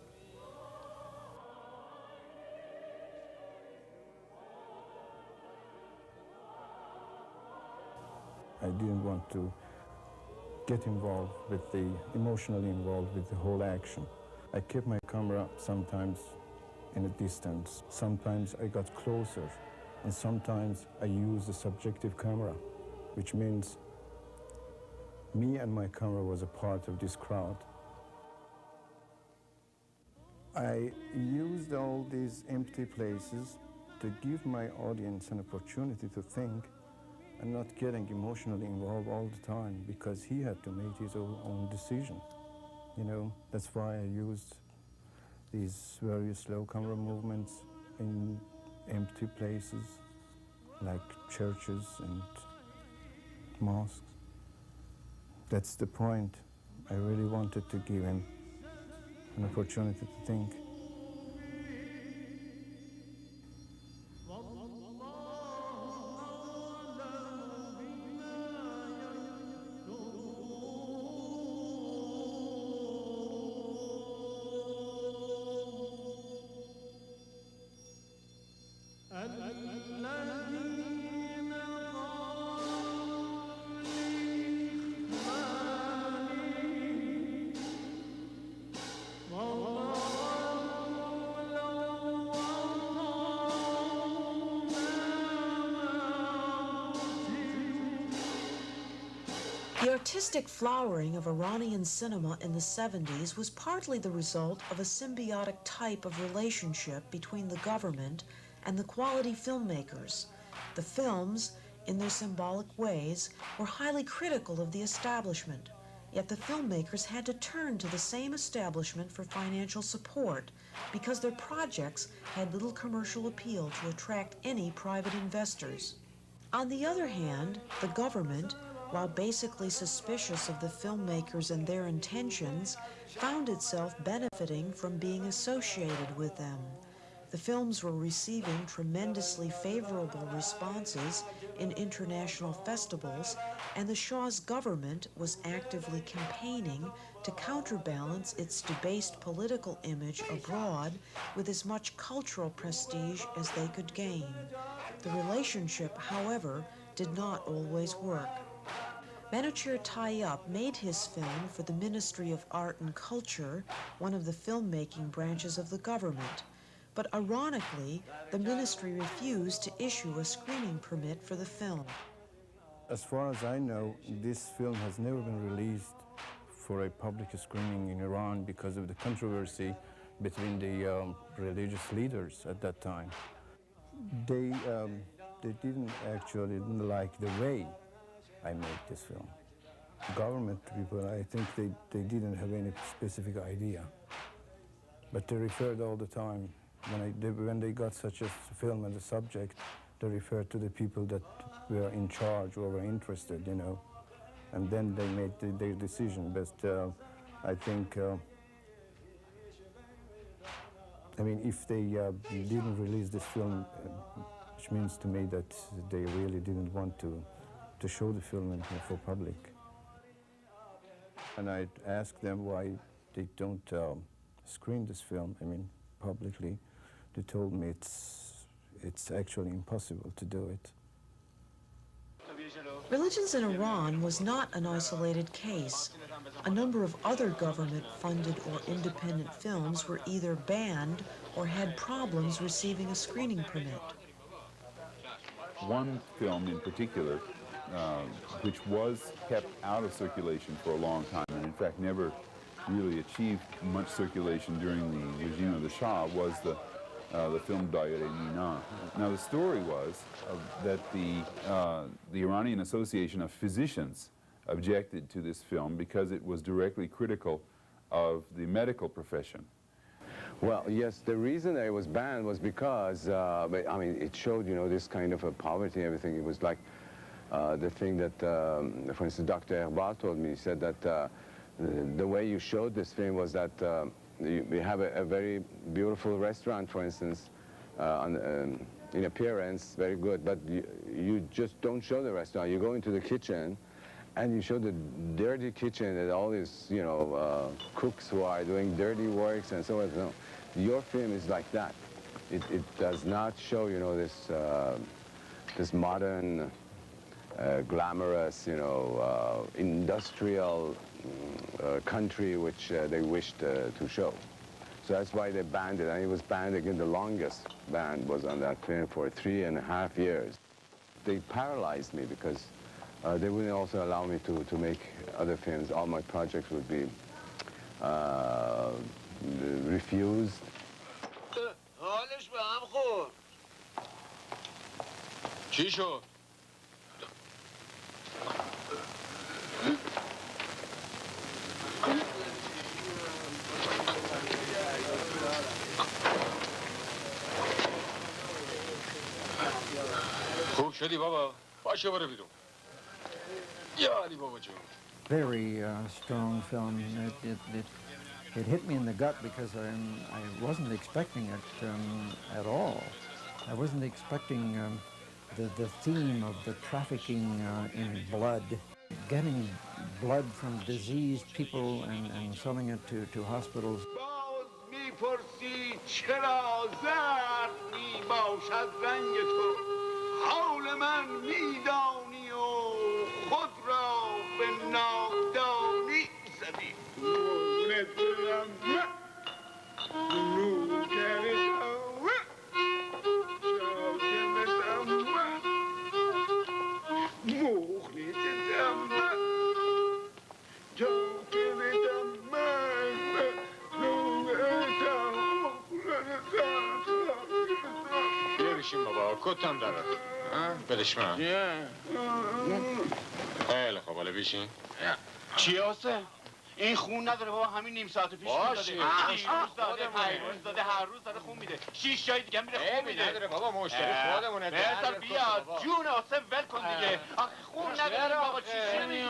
I didn't want to get involved with emotionally involved with the whole action. I kept my camera sometimes in a distance. Sometimes I got closer, and sometimes I used a subjective camera, which means me and my camera was a part of this crowd. I used all these empty places to give my audience an opportunity to think and not getting emotionally involved all the time, because he had to make his own decision. You know, that's why I used these very slow camera movements in empty places like churches and mosques. That's the point. I really wanted to give him an opportunity to think. The artistic flowering of Iranian cinema in the 70s was partly the result of a symbiotic type of relationship between the government and the quality filmmakers. The films, in their symbolic ways, were highly critical of the establishment, yet the filmmakers had to turn to the same establishment for financial support because their projects had little commercial appeal to attract any private investors. On the other hand, the government, while basically suspicious of the filmmakers and their intentions, found itself benefiting from being associated with them. The films were receiving tremendously favorable responses in international festivals, and the Shah's government was actively campaigning to counterbalance its debased political image abroad with as much cultural prestige as they could gain. The relationship, however, did not always work. Menachem Tayyip made his film for the Ministry of Art and Culture, one of the filmmaking branches of the government. But ironically, the ministry refused to issue a screening permit for the film. As far as I know, this film has never been released for a public screening in Iran because of the controversy between the religious leaders at that time. They didn't actually like the way I made this film. Government people, I think they didn't have any specific idea, but they referred all the time. When they got such a film as a subject, they referred to the people that were in charge or were interested, you know, and then they made their decision. But I think, I mean, if they didn't release this film, which means to me that they really didn't want to show the film for public. And I asked them why they don't screen this film, I mean, publicly. They told me it's actually impossible to do it. Religions in Iran was not an isolated case. A number of other government-funded or independent films were either banned or had problems receiving a screening permit. One film in particular, which was kept out of circulation for a long time, and in fact never really achieved much circulation during the regime of the Shah, was the film Daire-e-Mina. Now the story was that the Iranian Association of Physicians objected to this film because it was directly critical of the medical profession. Well, yes, the reason that it was banned was because, I mean, it showed, you know, this kind of a poverty and everything. It was like the thing that, for instance, Dr. Herbal told me. He said that the way you showed this film was that we have a very beautiful restaurant, for instance, in appearance, very good, but you just don't show the restaurant. You go into the kitchen, and you show the dirty kitchen and all these, you know, cooks who are doing dirty works and so on. No, your film is like that. It does not show, you know, this modern, glamorous, you know, industrial country which they wished to show. So that's why they banned it, and it was banned again. The longest ban was on that film for 3.5 years. They paralyzed me because they wouldn't also allow me to make other films. All my projects would be refused. حالش به هم خورد. چی شد؟ خوب شدی بابا باشه برو بیرون یا علی بابا جون Very strong film. It hit me in the gut because I wasn't expecting it at all. I wasn't expecting the theme of the trafficking in blood, getting blood from diseased people and selling it to hospitals. باز میپرسی چرا زرد میباشد رنگ تو حال من میدانی و خود را به نادانی زدی بشین بابا کتم داره بدش من خیلی خب حالا بشین چی هسته؟ این خون نداره بابا همین نیم ساعت پیش خون داده دیروز داده پیروز داده هر روز داره خون میده 6 جای دیگه میره خون میده نداره بابا مشتری خودمونه بذار بیاد جون حسین ول کن دیگه آخه خون نداره بابا چی شدی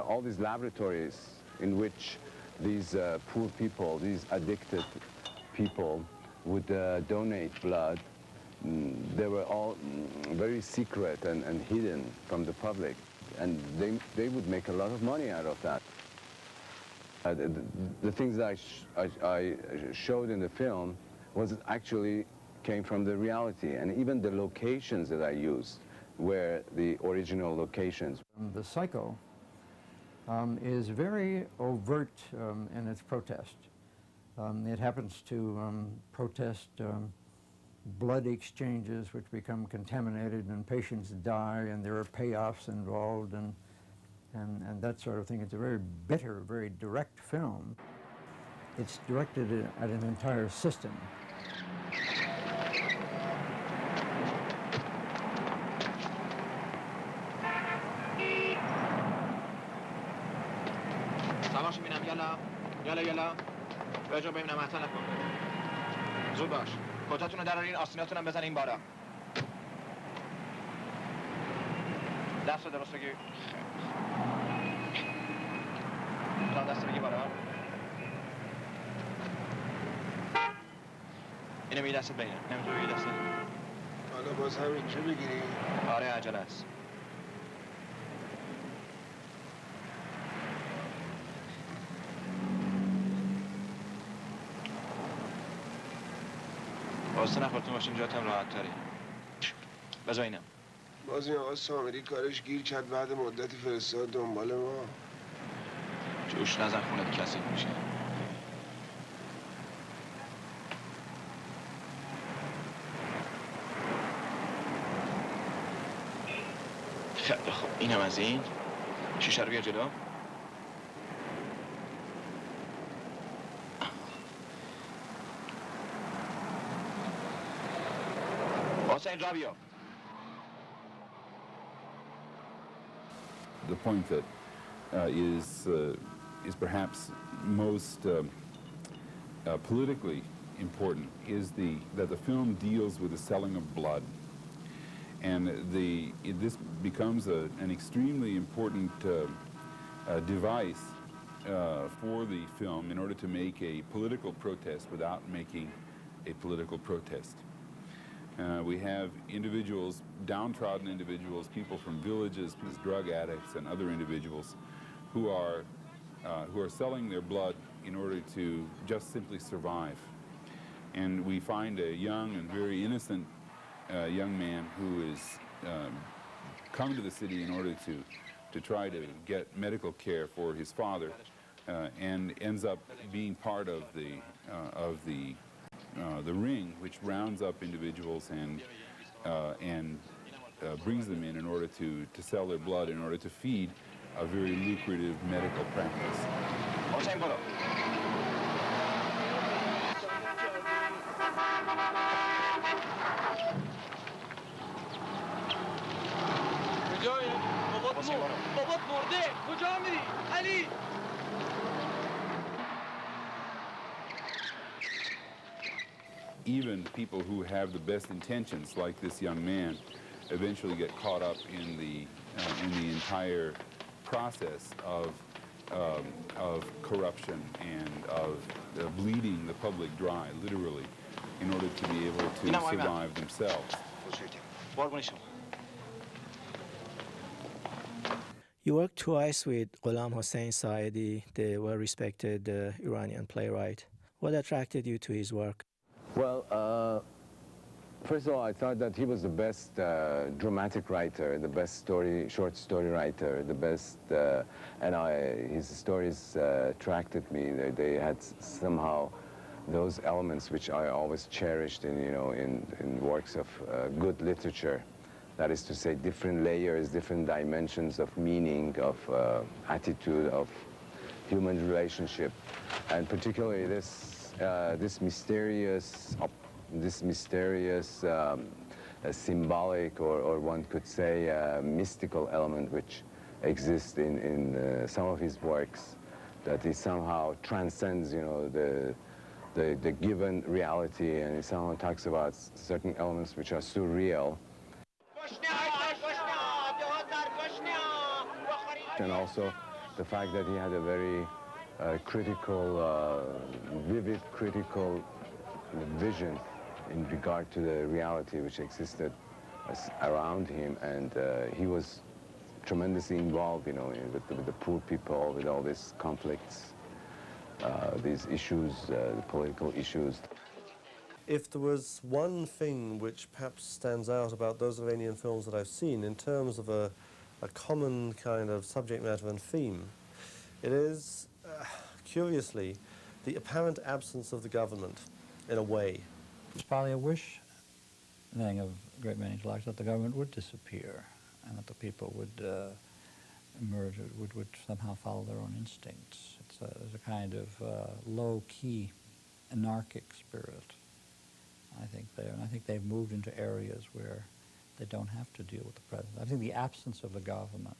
All these laboratories in which these poor people, these addicted people would donate blood, they were all very secret and hidden from the public, and they would make a lot of money out of that. The things that I showed in the film was actually came from the reality, and even the locations that I used were the original locations. The Psycho is very overt in its protest. It happens to protest blood exchanges which become contaminated and patients die and there are payoffs involved and that sort of thing. It's a very bitter, very direct film. It's directed at an entire system. سلامش میبینم یلا بجا ببینم احسن نکن زود باش کتاتونو درارین آستیناتونم بزنین بالا دست رو درست بگی تا دست بگی بالا اینو بگی دستت بگیرم نمیتونی بگی دستت حالا باز همین چه بگیری؟ آره عجله است واسه نخورتون باشین جاتم راحت تری بذار اینم باز این آقا سامری کارش گیر کرد بعد مدتی فرستاد دنبال ما جوش نزن خونت کثیف میشه خیلی خوب اینم از این شیشه رو بیا جلو حسین را بیا The point that is perhaps most politically important is that the film deals with the selling of blood, and this becomes an extremely important device for the film in order to make a political protest without making a political protest. We have individuals, downtrodden individuals, people from villages, drug addicts, and other individuals who are selling their blood in order to just simply survive. And we find a young and very innocent young man who is come to the city in order to try to get medical care for his father, and ends up being part of the ring, which rounds up individuals and brings them in order to sell their blood in order to feed a very lucrative medical practice. بابات مرده کجا میری علی even people who have the best intentions, like this young man, eventually get caught up in the entire process of corruption and of bleeding the public dry, literally, in order to be able to survive themselves. You worked twice with Ghulam Hossein Saidi, the well-respected Iranian playwright. What attracted you to his work? Well, first of all, I thought that he was the best dramatic writer, the best short story writer, the best, and his stories attracted me. They had somehow those elements which I always cherished in works of good literature. That is to say, different layers, different dimensions of meaning, of attitude, of human relationship, and particularly this mysterious symbolic, or one could say mystical element which exists in some of his works, that he somehow transcends, the given reality, and he somehow talks about certain elements which are surreal. And also the fact that he had a very critical, vivid critical vision in regard to the reality which existed around him, and he was tremendously involved, with the poor people, with all these conflicts, these issues, the political issues. If there was one thing which perhaps stands out about those Iranian films that I've seen in terms of a common kind of subject matter and theme, it is, curiously, the apparent absence of the government, in a way. It's probably a wish thing of a great many intellectuals that the government would disappear and that the people would emerge, would somehow follow their own instincts. There's a kind of low-key, anarchic spirit, I think, there. And I think they've moved into areas where they don't have to deal with the present. I think the absence of the government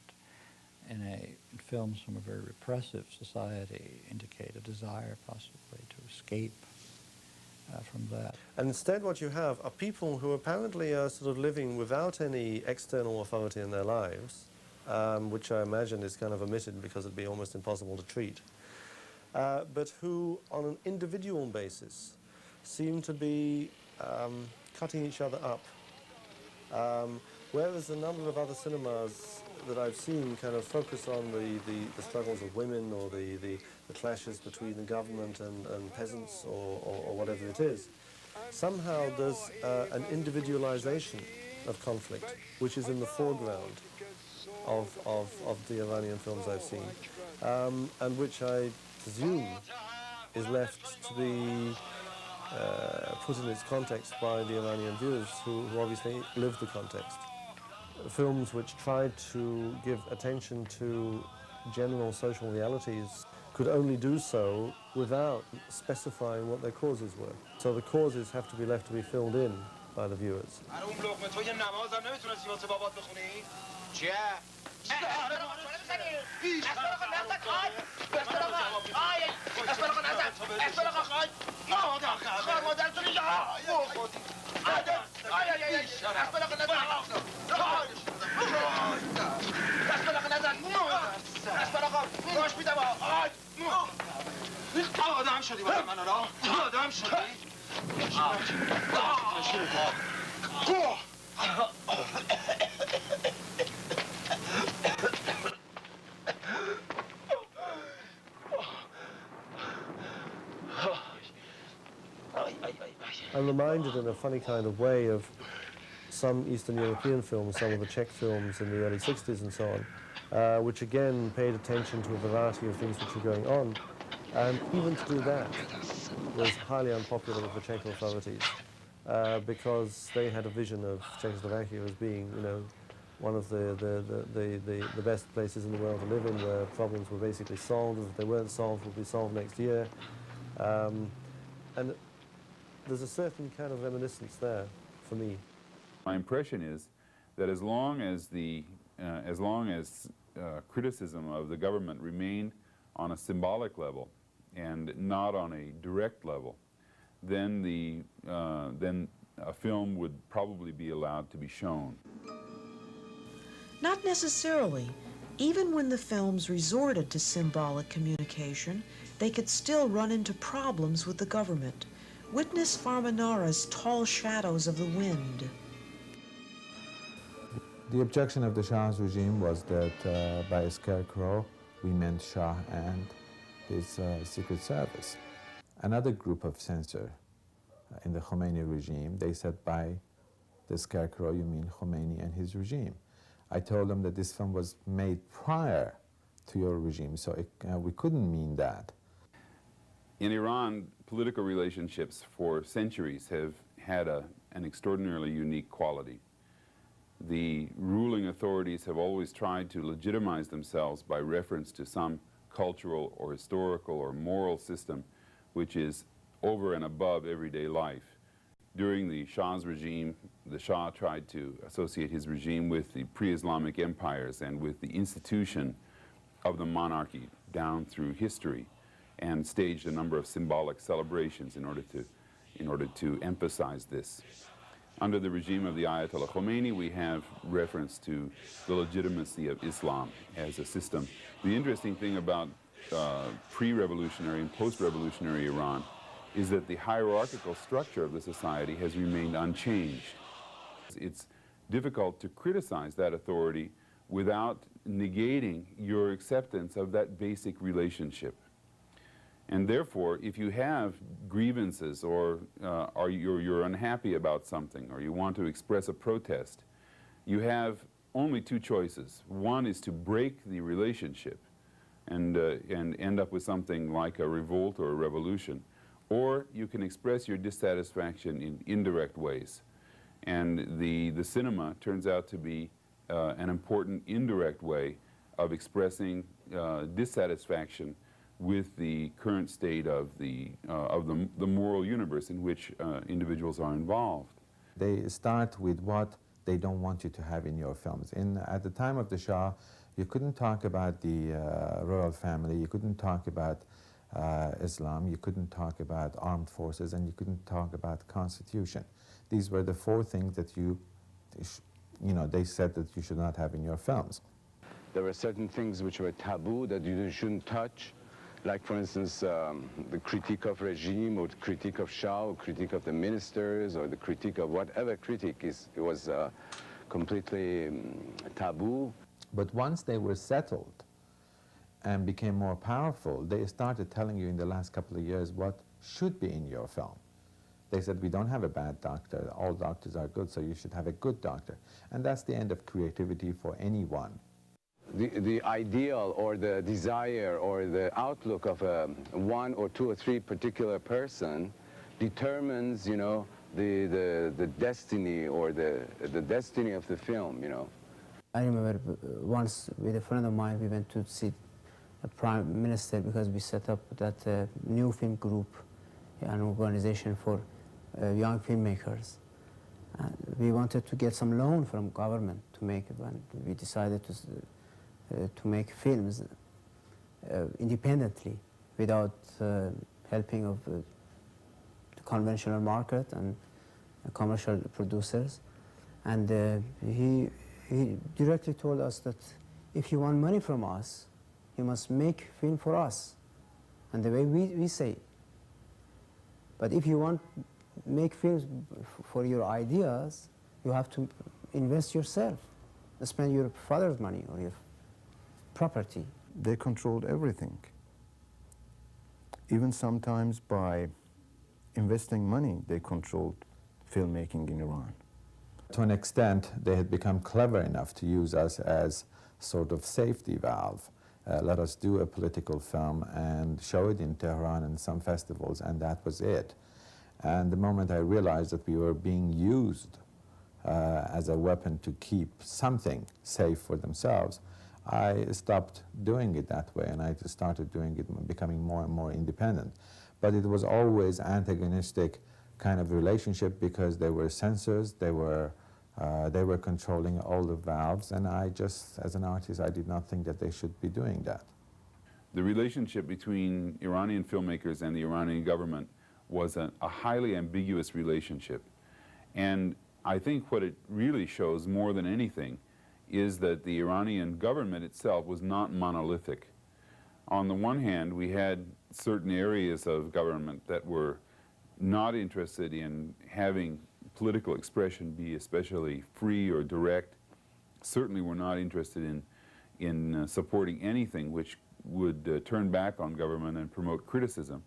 in films from a very repressive society indicate a desire, possibly, to escape from that. And instead what you have are people who apparently are sort of living without any external authority in their lives, which I imagine is kind of omitted because it'd be almost impossible to treat, but who, on an individual basis, seem to be cutting each other up. Whereas a number of other cinemas that I've seen kind of focus on the struggles of women, or the clashes between the government and peasants, or whatever it is, somehow there's an individualization of conflict, which is in the foreground of the Iranian films I've seen, and which I presume is left to be put in its context by the Iranian viewers who obviously live the context. Films which tried to give attention to general social realities could only do so without specifying what their causes were. So the causes have to be left to be filled in by the viewers. I'm reminded in a funny kind of way of some Eastern European films, some of the Czech films in the early 60s and so on, which again paid attention to a variety of things which were going on. And even to do that was highly unpopular with the Czech authorities, because they had a vision of Czechoslovakia as being, one of the best places in the world to live in, where problems were basically solved. If they weren't solved, would be solved next year. And there's a certain kind of reminiscence there for me. My impression is that as long as criticism of the government remained on a symbolic level and not on a direct level, then then a film would probably be allowed to be shown. Not necessarily. Even when the films resorted to symbolic communication, they could still run into problems with the government. Witness Farmanara's Tall Shadows of the Wind. The objection of the Shah's regime was that by a scarecrow, we meant Shah and his secret service. Another group of censors in the Khomeini regime, they said by the scarecrow, you mean Khomeini and his regime. I told them that this film was made prior to your regime, so we couldn't mean that. In Iran, political relationships for centuries have had an extraordinarily unique quality. The ruling authorities have always tried to legitimize themselves by reference to some cultural or historical or moral system which is over and above everyday life. During the Shah's regime, the Shah tried to associate his regime with the pre-Islamic empires and with the institution of the monarchy down through history, and staged a number of symbolic celebrations in order to emphasize this. Under the regime of the Ayatollah Khomeini, we have reference to the legitimacy of Islam as a system. The interesting thing about pre-revolutionary and post-revolutionary Iran is that the hierarchical structure of the society has remained unchanged. It's difficult to criticize that authority without negating your acceptance of that basic relationship. And therefore, if you have grievances or you're unhappy about something or you want to express a protest, you have only two choices. One is to break the relationship and end up with something like a revolt or a revolution, or you can express your dissatisfaction in indirect ways. And the cinema turns out to be an important indirect way of expressing dissatisfaction with the current state of the moral universe in which individuals are involved. They start with what they don't want you to have in your films. At the time of the Shah, you couldn't talk about the royal family, you couldn't talk about Islam, you couldn't talk about armed forces, and you couldn't talk about constitution. These were the four things that they said that you should not have in your films. There were certain things which were taboo that you shouldn't touch, like for instance the critique of regime or the critique of Shah or critique of the ministers or the critique of whatever critique was completely taboo. But once they were settled and became more powerful, they started telling you in the last couple of years what should be in your film. They said, we don't have a bad doctor, all doctors are good, so you should have a good doctor. And that's the end of creativity for anyone. The ideal or the desire or the outlook of one or two or three particular person determines, you know, the destiny or the destiny of the film, you know. I remember once with a friend of mine, we went to see the Prime Minister because we set up that new film group, an organization for young filmmakers. And we wanted to get some loan from government to make it, and we decided to make films independently without helping of the conventional market and commercial producers. And he directly told us that if you want money from us, you must make film for us, and the way we say. But if you want make films for your ideas, you have to invest yourself, spend your father's money or your property. They controlled everything. Even sometimes by investing money, they controlled filmmaking in Iran. To an extent, they had become clever enough to use us as sort of safety valve. Let us do a political film and show it in Tehran and some festivals, and that was it. And the moment I realized that we were being used as a weapon to keep something safe for themselves, I stopped doing it that way, and I just started doing it, becoming more and more independent. But it was always antagonistic kind of relationship because they were censors, they were controlling all the valves, and I just, as an artist, I did not think that they should be doing that. The relationship between Iranian filmmakers and the Iranian government was a highly ambiguous relationship. And I think what it really shows more than anything is that the Iranian government itself was not monolithic. On the one hand, we had certain areas of government that were not interested in having political expression be especially free or direct. Certainly were not interested in supporting anything which would turn back on government and promote criticism.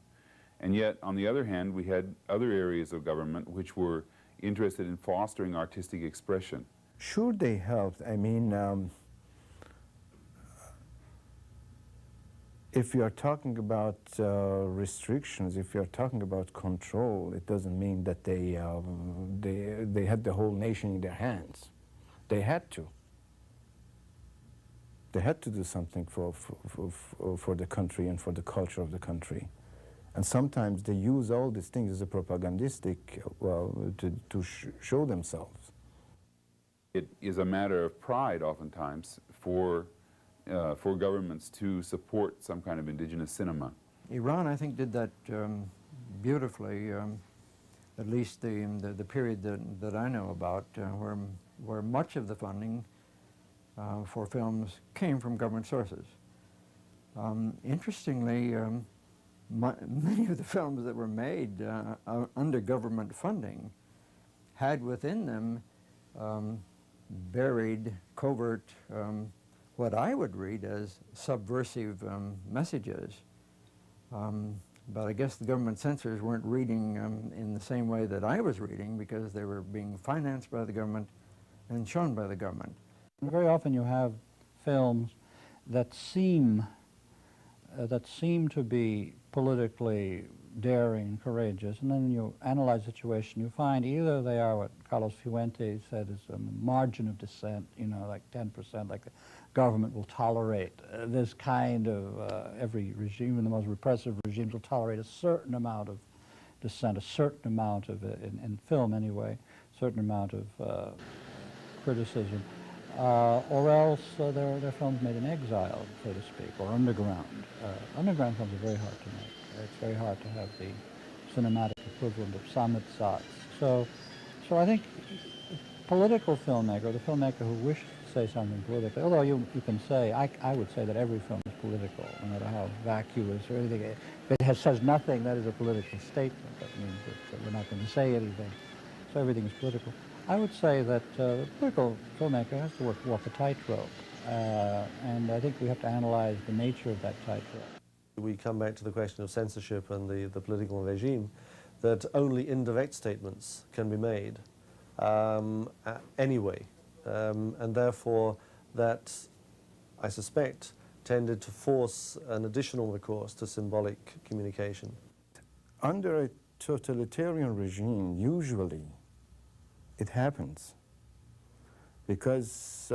And yet, on the other hand, we had other areas of government which were interested in fostering artistic expression. Sure, they helped. I mean, if you are talking about restrictions, if you are talking about control, it doesn't mean that they had the whole nation in their hands. They had to. They had to do something for the country and for the culture of the country. And sometimes they use all these things as a propagandistic, to show themselves. It is a matter of pride oftentimes for governments to support some kind of indigenous cinema. Iran, I think, did that beautifully, at least the period that I know about, where much of the funding for films came from government sources. Interestingly, many of the films that were made under government funding had within them buried, covert, what I would read as subversive messages. But I guess the government censors weren't reading in the same way that I was reading, because they were being financed by the government and shown by the government. Very often you have films that seem to be politically daring and courageous, and then when you analyze the situation, you find either they are what Carlos Fuentes said is a margin of dissent, you know, like 10%, like the government will tolerate this kind of, every regime, even the most repressive regimes will tolerate a certain amount of dissent, a certain amount of, in film anyway, a certain amount of criticism. Or else they're films made in exile, so to speak, or underground. Underground films are very hard to make. It's very hard to have the cinematic equivalent of Samit Sats. So I think political filmmaker, the filmmaker who wishes to say something political, although you can say, I would say that every film is political, no matter how vacuous or anything. If it says nothing, that is a political statement. That means that we're not going to say anything. So everything is political. I would say that the political filmmaker has to walk a tightrope, and I think we have to analyze the nature of that tightrope. We come back to the question of censorship and the political regime, that only indirect statements can be made anyway, and therefore that, I suspect, tended to force an additional recourse to symbolic communication. Under a totalitarian regime, usually, it happens because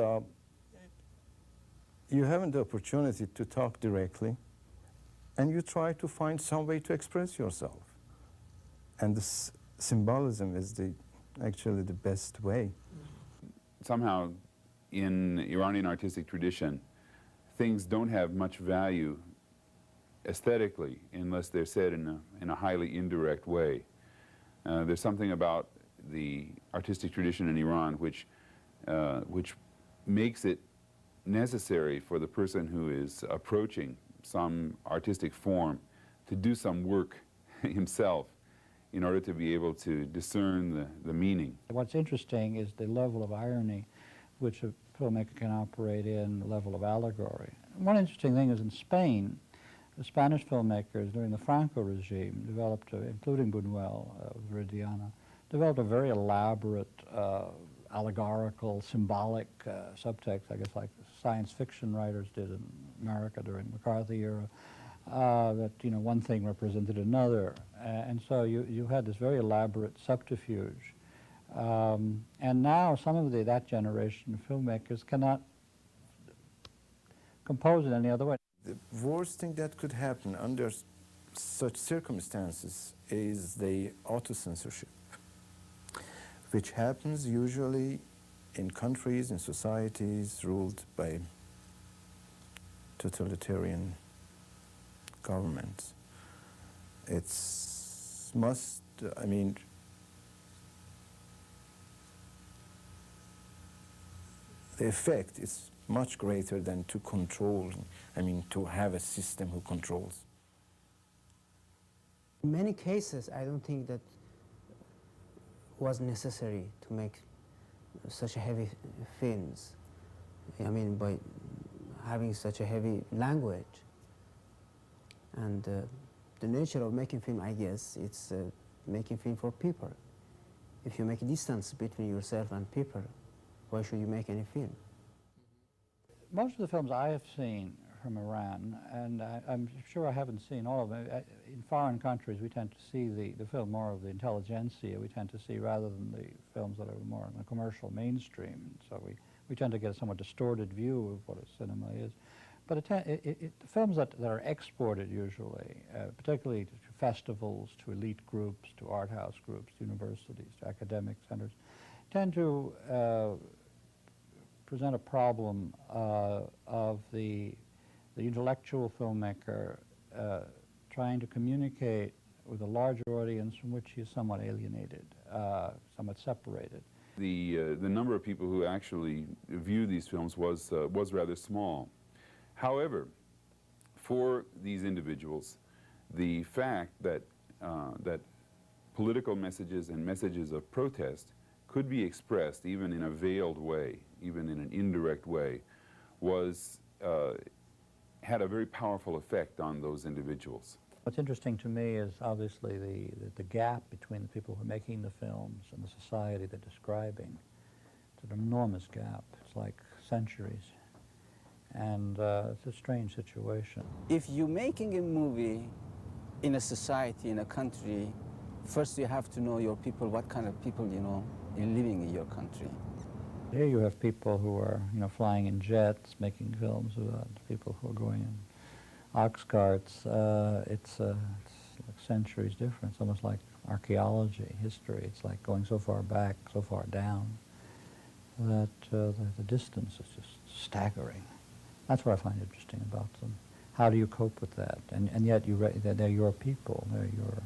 you haven't the opportunity to talk directly, and you try to find some way to express yourself. And this symbolism is actually the best way. Somehow, in Iranian artistic tradition, things don't have much value aesthetically unless they're said in a highly indirect way. There's something about the artistic tradition in Iran which makes it necessary for the person who is approaching some artistic form to do some work himself in order to be able to discern the meaning. What's interesting is the level of irony which a filmmaker can operate in, the level of allegory. One interesting thing is in Spain, the Spanish filmmakers during the Franco regime developed, including Buñuel, Viridiana, developed a very elaborate allegorical, symbolic subtext, I guess like science fiction writers did in America during the McCarthy era, that, you know, one thing represented another. And so you had this very elaborate subterfuge. And now some of that generation of filmmakers cannot compose in any other way. The worst thing that could happen under such circumstances is the auto-censorship, which happens usually in countries, in societies ruled by totalitarian governments. It's must, I mean, the effect is much greater than to control, I mean, to have a system who controls. In many cases, I don't think that was necessary to make such heavy films. I mean, by having such a heavy language. And the nature of making film, I guess, it's making film for people. If you make a distance between yourself and people, why should you make any film? Most of the films I have seen from Iran, and I'm sure I haven't seen all of them. In foreign countries, we tend to see the film more of the intelligentsia. We tend to see rather than the films that are more in the commercial mainstream. So we tend to get a somewhat distorted view of what a cinema is. But the films that are exported usually, particularly to festivals, to elite groups, to art house groups, to universities, to academic centers, tend to present a problem of the intellectual filmmaker trying to communicate with a larger audience from which he is somewhat alienated, somewhat separated. The number of people who actually view these films was rather small. However, for these individuals, the fact that that political messages and messages of protest could be expressed even in a veiled way, even in an indirect way, was had a very powerful effect on those individuals. What's interesting to me is obviously the gap between the people who are making the films and the society they're describing. It's an enormous gap. It's like centuries. And it's a strange situation. If you're making a movie in a society, in a country, first you have to know your people, what kind of people, you know, are living in your country. Here you have people who are, you know, flying in jets, making films about people who are going in ox carts. It's like centuries different. It's almost like archaeology, history. It's like going so far back, so far down, that the distance is just staggering. That's what I find interesting about them. How do you cope with that? And yet they're your people, they're your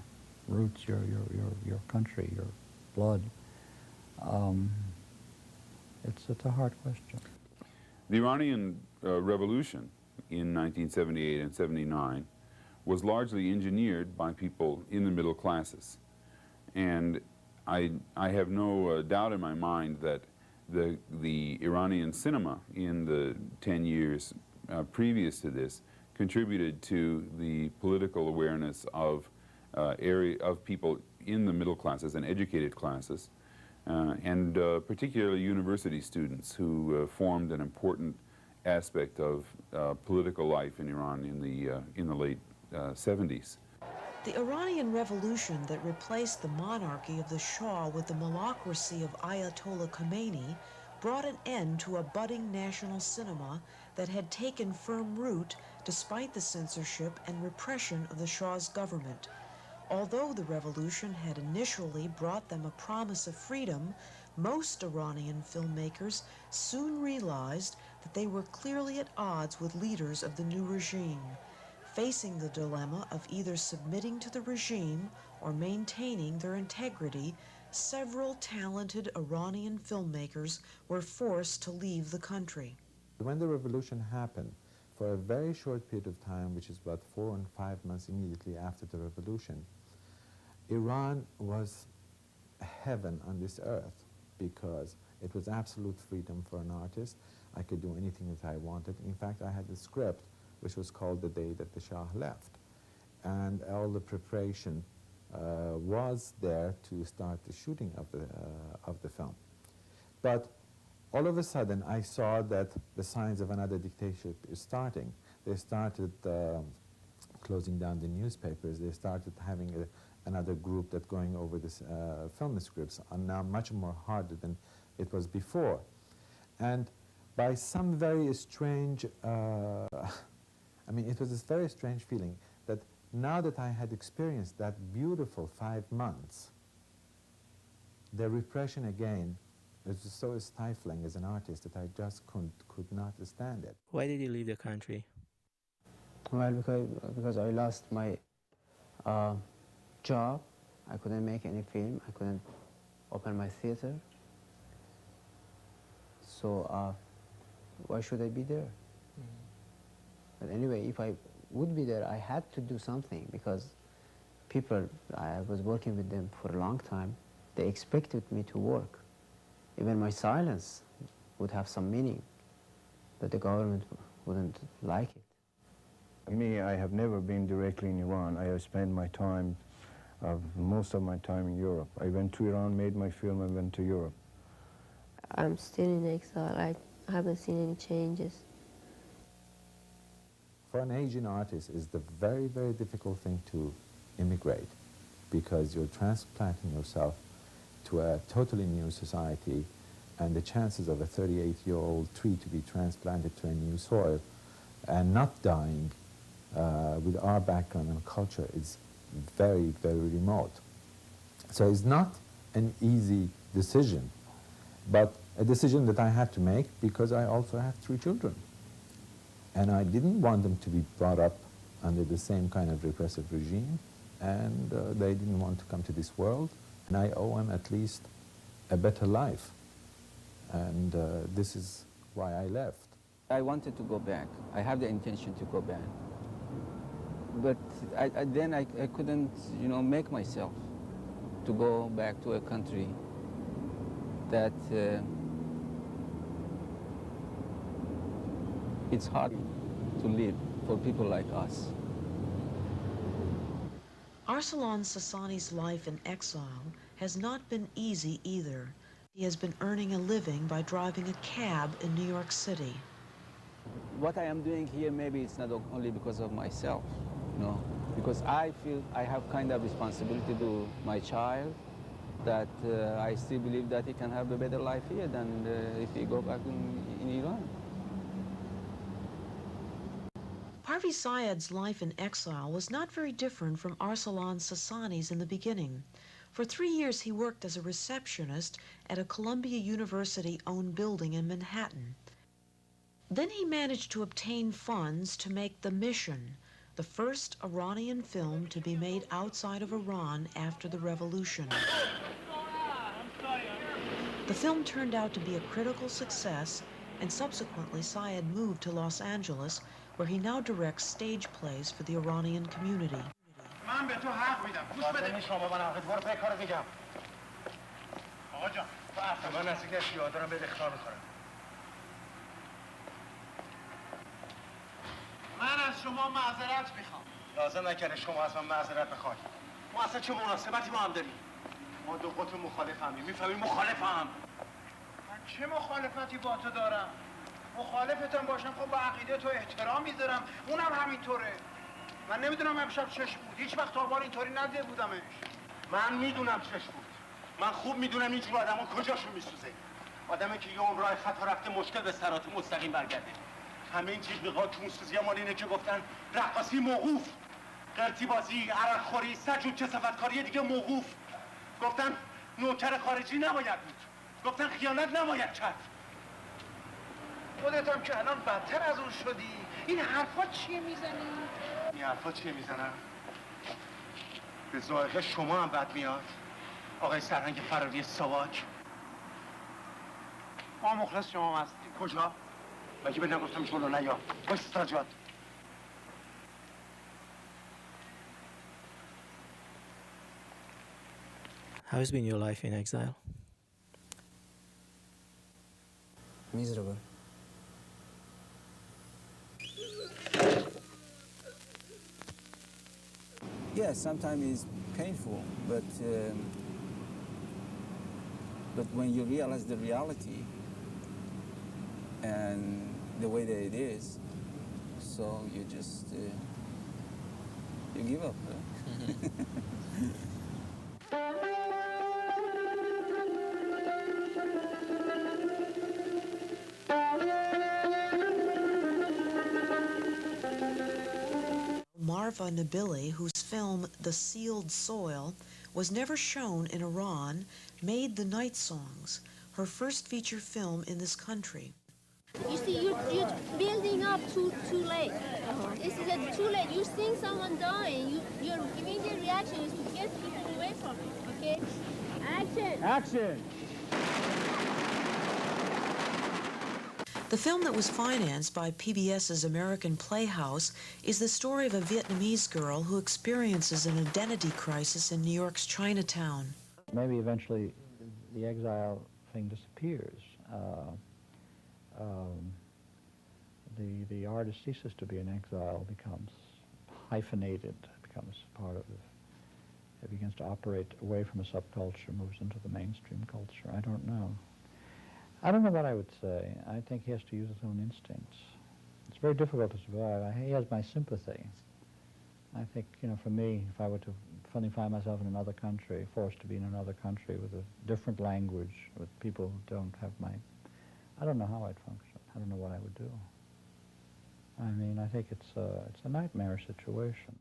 roots, your country, your blood. It's a hard question. The Iranian Revolution in 1978 and 79 was largely engineered by people in the middle classes. And I have no doubt in my mind that the Iranian cinema in the 10 years previous to this contributed to the political awareness of people in the middle classes and educated classes, and particularly university students who formed an important aspect of political life in Iran in the late 70s. The Iranian Revolution that replaced the monarchy of the Shah with the malacracy of Ayatollah Khomeini brought an end to a budding national cinema that had taken firm root despite the censorship and repression of the Shah's government. Although the revolution had initially brought them a promise of freedom, most Iranian filmmakers soon realized that they were clearly at odds with leaders of the new regime. Facing the dilemma of either submitting to the regime or maintaining their integrity, several talented Iranian filmmakers were forced to leave the country. When the revolution happened, for a very short period of time, which is about 4 and 5 months immediately after the revolution, Iran was heaven on this earth because it was absolute freedom for an artist. I could do anything that I wanted. In fact, I had a script which was called The Day That the Shah Left. And all the preparation was there to start the shooting of the film. But all of a sudden, I saw that the signs of another dictatorship is starting. They started closing down the newspapers. They started having another group that going over this film scripts are now much more harder than it was before. And by some very strange, I mean, it was this very strange feeling that now that I had experienced that beautiful 5 months, the repression again was just so stifling as an artist that I just could not stand it. Why did you leave the country? Well, because I lost my job I couldn't make any film. I couldn't open my theater. So why should I be there? But anyway, if I would be there, I had to do something because people, I was working with them for a long time, they expected me to work. Even my silence would have some meaning, but the government wouldn't like it. Me, I have never been directly in Iran. I have spent my time, most of my time in Europe. I went to Iran, made my film, and went to Europe. I'm still in exile. I haven't seen any changes. For an Asian artist, it's the very, very difficult thing to immigrate because you're transplanting yourself to a totally new society, and the chances of a 38-year-old tree to be transplanted to a new soil and not dying with our background and culture is very, very remote. So it's not an easy decision, but a decision that I had to make because I also have 3 children. And I didn't want them to be brought up under the same kind of repressive regime, and they didn't want to come to this world, and I owe them at least a better life. And this is why I left. I wanted to go back. I have the intention to go back. But then I couldn't, make myself to go back to a country that it's hard to live for people like us. Arsalan Sassani's life in exile has not been easy either. He has been earning a living by driving a cab in New York City. What I am doing here, maybe it's not only because of myself, because I feel I have kind of responsibility to my child, that I still believe that he can have a better life here than if he go back in Iran. Parviz Sayed's life in exile was not very different from Arsalan Sassani's in the beginning. For 3 years he worked as a receptionist at a Columbia University-owned building in Manhattan. Then he managed to obtain funds to make The Mission, the first Iranian film to be made outside of Iran after the revolution. The film turned out to be a critical success, and subsequently Sayed moved to Los Angeles, where he now directs stage plays for the Iranian community. من به تو حق میدم. گوش بده. شما من حقت برو پای کارو میگم. آقا جان، من نزدیک اشیاء دارم به اخطار میخورم. من از شما معذرت میخوام. لازم نکنه شما از من معذرت بخواید. ما اصلا چه مناسبتی با هم داریم؟ ما دو قطب مخالفم. میفهمی مخالفم. من چه مخالفتی با تو دارم؟ مخالفتم باشم خب با عقیده تو احترام میذارم. اونم همینطوره. من نمیدونم امشب چش بود. هیچ وقت تابان اینطوری ندیده بودمش. من میدونم چش بود. من خوب میدونم اینجور آدما کجاشون میسوزه. آدمی که یه عمر راه خطا رفته مشکل به سرات مستقیم برگرده. همه این تیغ‌ها کونسوزی مال اینه که گفتن رقاصی موقوف، قرتی بازی، عرق خوری، سجود کثافتکاری دیگه موقوف. گفتن نوکر خارجی نباید بود. گفتن خیانت نباید کرد. خودت هم که الان بدتر از اون شدی. این حرفا چیه میزنی؟ این حرفا چیه میزنم؟ به ذائقه شما هم بد میاد. آقای سرهنگ فراری ساواک. ما مخلص شما هستیم. کجا؟ مگه به نگفتم جلو نیا. بایستا جاد. How has been your life in exile? Miserable. Yes, sometimes it's painful, but when you realize the reality and the way that it is, so you just you give up. Marva Nabili, whose film The Sealed Soil was never shown in Iran, made The Night Songs, her first feature film in this country. You see, you're building up too late. This is too late. You're seeing someone dying. Your immediate reaction is to get people away from it. Action! Action! The film that was financed by PBS's American Playhouse is the story of a Vietnamese girl who experiences an identity crisis in New York's Chinatown. Maybe eventually the exile thing disappears. The artist ceases to be in exile, becomes hyphenated, becomes part of it begins to operate away from a subculture, moves into the mainstream culture. I don't know. I don't know what I would say. I think he has to use his own instincts. It's very difficult to survive. He has my sympathy. I think, you know, for me, if I were to suddenly find myself in another country, forced to be in another country with a different language, with people who don't have my... I don't know how I'd function. I don't know what I would do. I mean, I think it's a nightmare situation.